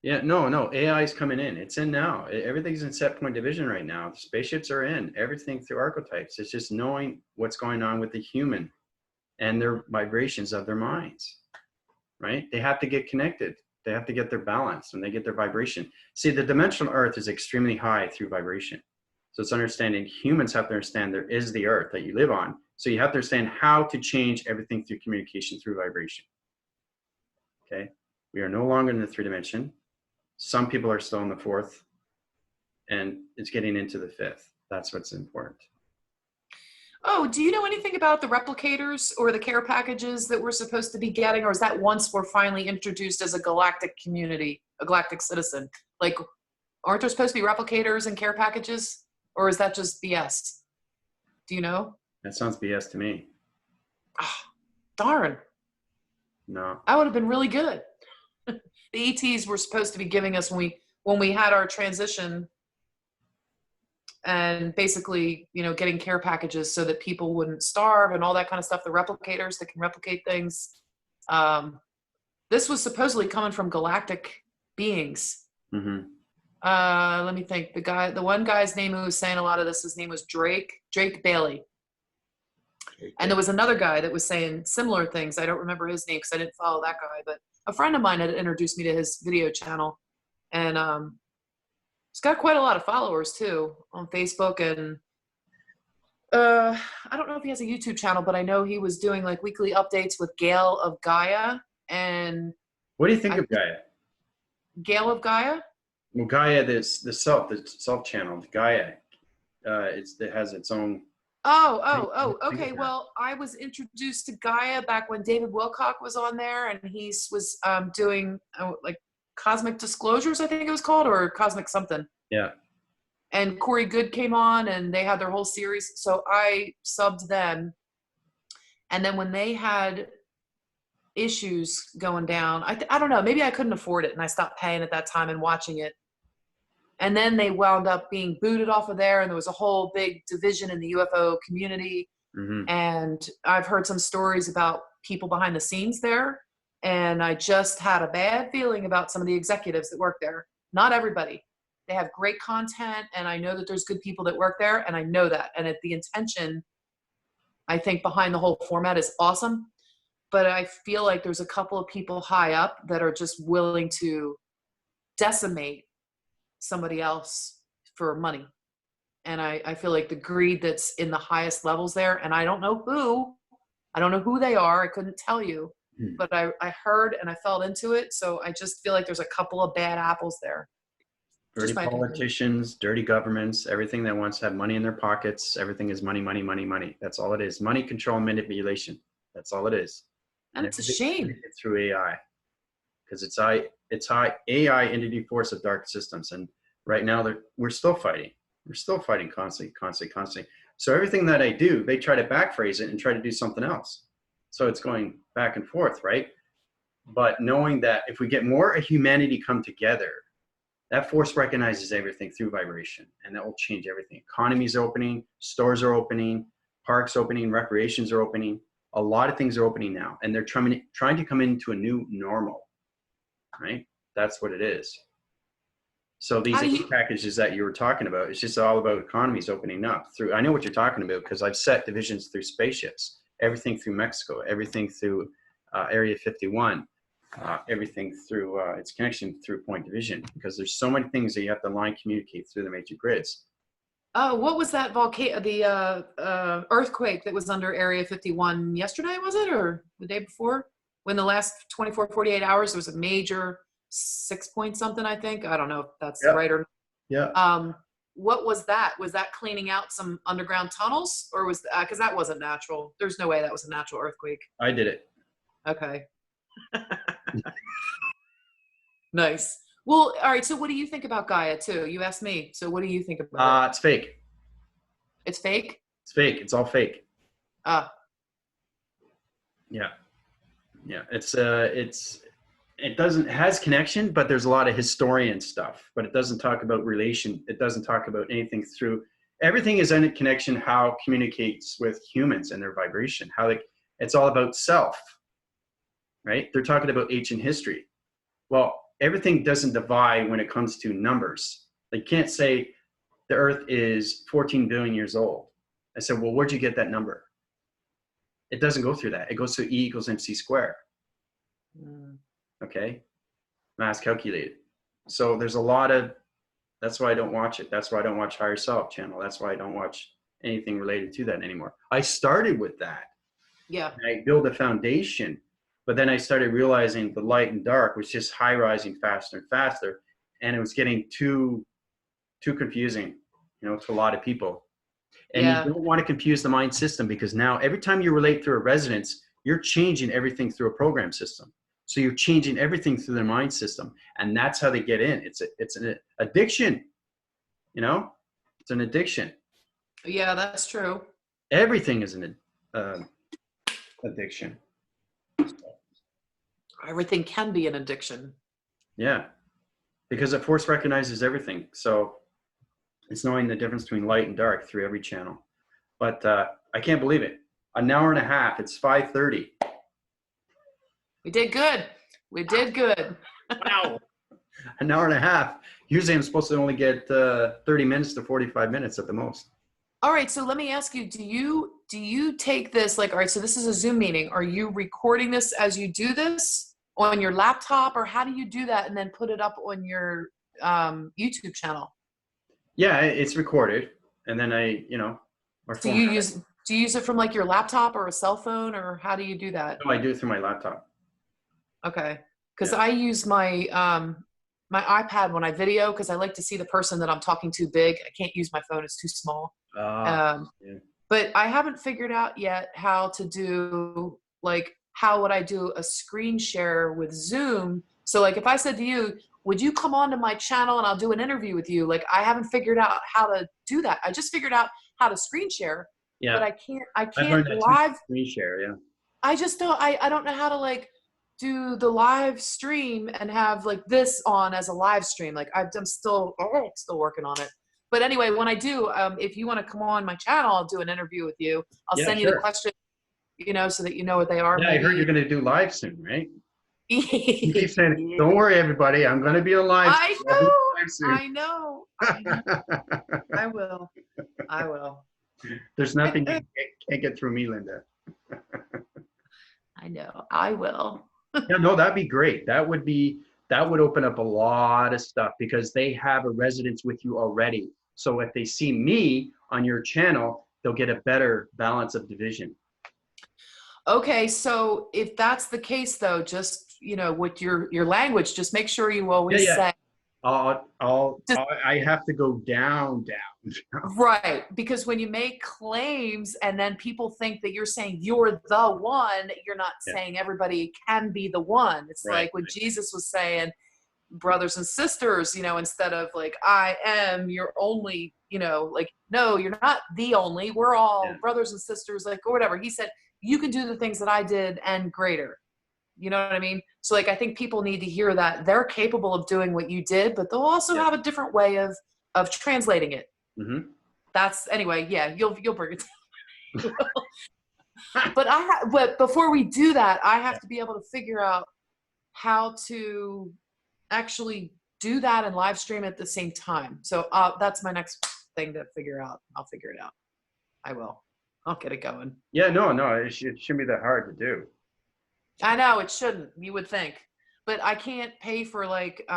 Yeah, no, AI is coming in. It's in now. Everything's in set point division right now. The spaceships are in, everything through archetypes. It's just knowing what's going on with the human and their vibrations of their minds, right? They have to get connected. They have to get their balance when they get their vibration. See, the dimensional earth is extremely high through vibration. So it's understanding, humans have to understand there is the earth that you live on. So you have to understand how to change everything through communication, through vibration. Okay? We are no longer in the 3 dimension. Some people are still in the 4th, and it's getting into the 5th. That's what's important. Oh, do you know anything about the replicators or the care packages that we're supposed to be getting? Or is that once we're finally introduced as a galactic community, a galactic citizen? Like, aren't there supposed to be replicators and care packages? Or is that just BS? Do you know? That sounds BS to me. Oh, darn. No. That would have been really good. The ETs were supposed to be giving us when we had our transition, and basically, you know, getting care packages so that people wouldn't starve and all that kind of stuff. The replicators that can replicate things. This was supposedly coming from galactic beings. Mm-hmm. Let me think. The one guy's name who was saying a lot of this, his name was Drake Bailey. And there was another guy that was saying similar things. I don't remember his name because I didn't follow that guy, but a friend of mine had introduced me to his video channel, and he's got quite a lot of followers too on Facebook. And I don't know if he has a YouTube channel, but I know he was doing like weekly updates with Gail of Gaia. And what do you think of Gaia? Gail of Gaia? Well, Gaia, the self channel, Gaia, it has its own. Oh, okay. Well, I was introduced to Gaia back when David Wilcock was on there, and he was doing like Cosmic Disclosures, I think it was called, or Cosmic something. Yeah. And Corey Good came on, and they had their whole series. So I subbed them. And then when they had issues going down, I don't know, maybe I couldn't afford it, and I stopped paying at that time and watching it. And then they wound up being booted off of there, and there was a whole big division in the UFO community. Mm-hmm. And I've heard some stories about people behind the scenes there, and I just had a bad feeling about some of the executives that work there. Not everybody. They have great content, and I know that there's good people that work there, and I know that. And the intention, I think, behind the whole format is awesome. But I feel like there's a couple of people high up that are just willing to decimate somebody else for money. And I feel like the greed that's in the highest levels there, and I don't know who they are, I couldn't tell you, but I heard and I felt into it. So I just feel like there's a couple of bad apples there. Dirty politicians, dirty governments, everything that wants to have money in their pockets. Everything is money, money, money, money. That's all it is. Money, control, manipulation. That's all it is. And it's a shame. Through AI, because it's AI entity force of dark systems, and right now we're still fighting. We're still fighting constantly. So everything that I do, they try to backphrase it and try to do something else. So it's going back and forth, right? But knowing that if we get more of humanity come together, that force recognizes everything through vibration, and that will change everything. Economies are opening, stores are opening, parks opening, recreations are opening. A lot of things are opening now, and they're trying to come into a new normal, right? That's what it is. So these aid packages that you were talking about, it's just all about economies opening up through, I know what you're talking about because I've set divisions through spaceships, everything through Mexico, everything through Area 51, everything through its connection through point division, because there's so many things that you have to line communicate through the major grids. Oh, what was that volcano, the earthquake that was under Area 51 yesterday, was it, or the day before? When the last 24, 48 hours, there was a major 6 point something, I think. I don't know if that's right or not. Yeah. What was that? Was that cleaning out some underground tunnels, or was because that wasn't natural? There's no way that was a natural earthquake. I did it. Okay. Nice. Well, all right. So what do you think about Gaia too? You asked me. So what do you think about it? It's fake. It's fake? It's fake. It's all fake. Yeah. Yeah. It has connection, but there's a lot of historian stuff, but it doesn't talk about relation. It doesn't talk about anything through, everything is in a connection, how it communicates with humans and their vibration, it's all about self, right? They're talking about ancient history. Well, everything doesn't divide when it comes to numbers. They can't say the earth is 14 billion years old. I said, well, where'd you get that number? It doesn't go through that. It goes through E equals MC squared. Okay, mass calculated. So there's a lot of, that's why I don't watch it. That's why I don't watch Higher Self channel. That's why I don't watch anything related to that anymore. I started with that. Yeah. I built a foundation, but then I started realizing the light and dark was just high rising faster and faster. And it was getting too confusing, to a lot of people. And you don't want to confuse the mind system, because now every time you relate through a resonance, you're changing everything through a program system. So you're changing everything through their mind system, and that's how they get in. It's an addiction, it's an addiction. Yeah, that's true. Everything is an addiction. Everything can be an addiction. Yeah, because it force recognizes everything. So it's knowing the difference between light and dark through every channel. But I can't believe it. An hour and a half. It's 5:30. We did good. We did good. Wow. An hour and a half. Usually I'm supposed to only get 30 minutes to 45 minutes at the most. All right. So let me ask you, do you take this, all right, so this is a Zoom meeting. Are you recording this as you do this on your laptop, or how do you do that and then put it up on your YouTube channel? Yeah, it's recorded. And then do you use it from your laptop or a cell phone, or how do you do that? No, I do it through my laptop. Okay. Because I use my my iPad when I video, because I like to see the person that I'm talking to big. I can't use my phone. It's too small. But I haven't figured out yet how to do, how would I do a screen share with Zoom? So if I said to you, would you come on to my channel and I'll do an interview with you? I haven't figured out how to do that. I just figured out how to screen share, but I can't live screen share. Yeah. I just don't, I don't know how to do the live stream and have this on as a live stream. I'm still working on it. But anyway, when I do, if you want to come on my channel, I'll do an interview with you. I'll send you the question, so that you know what they are. Yeah, I heard you're going to do live soon, right? You keep saying, don't worry, everybody. I'm going to be on live. I know. I will. There's nothing you can't get through me, Lynda. I know. I will. Yeah, no, that'd be great. That would open up a lot of stuff, because they have a resonance with you already. So if they see me on your channel, they'll get a better balance of division. Okay, so if that's the case, though, just with your language, just make sure you always say, I have to go down. Right, because when you make claims and then people think that you're saying you're the one, you're not Yeah. saying everybody can be the one. It's Right. like when Jesus was saying, brothers and sisters, you know, instead of like, I am your only, you know, like, no, you're not the only, we're all brothers and sisters, like, or whatever. He said, you can do the things that I did and greater. You know what I mean? So like, I think people need to hear that they're capable of doing what you did, but they'll also have a different way of translating it. Mm-hmm. That's anyway. Yeah, you'll bring it. But before we do that, I have to be able to figure out how to actually do that and live stream at the same time. So that's my next thing to figure out. I'll figure it out. I will. I'll get it going. Yeah, no, it shouldn't be that hard to do. I know it shouldn't. You would think, but I can't pay for like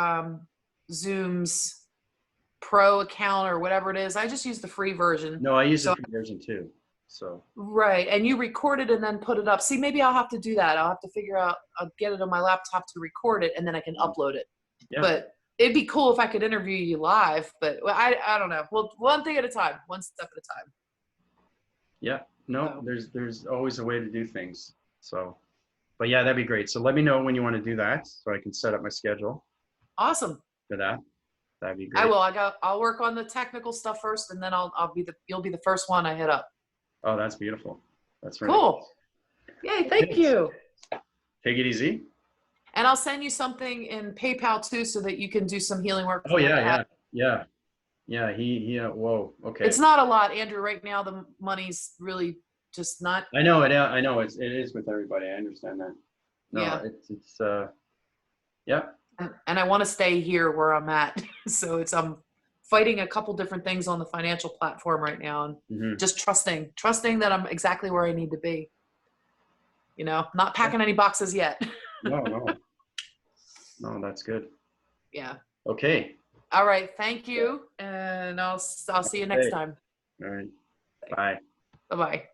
Zoom's Pro account or whatever it is. I just use the free version. No, I use the free version too. So right, and you record it and then put it up. See, maybe I'll have to do that. I'll have to figure out. I'll get it on my laptop to record it, and then I can upload it. Yeah. But it'd be cool if I could interview you live. But I don't know. Well, one thing at a time, one step at a time. Yeah. No, there's always a way to do things. So, but yeah, that'd be great. So let me know when you want to do that, so I can set up my schedule. Awesome. For that. That'd be great. I will. I'll work on the technical stuff first, and then you'll be the first one I hit up. Oh, that's beautiful. That's really cool. Yay! Thank you. Take it easy. And I'll send you something in PayPal too, so that you can do some healing work. Oh yeah. Whoa. Okay. It's not a lot, Andrew. Right now, the money's really just not. I know. It is with everybody. I understand that. No, yeah. It's yeah. And I want to stay here where I'm at. So I'm fighting a couple different things on the financial platform right now, and just trusting that I'm exactly where I need to be. You know, not packing any boxes yet. No, that's good. Yeah. Okay. All right. Thank you. And I'll see you next time. All right. Bye. Bye-bye.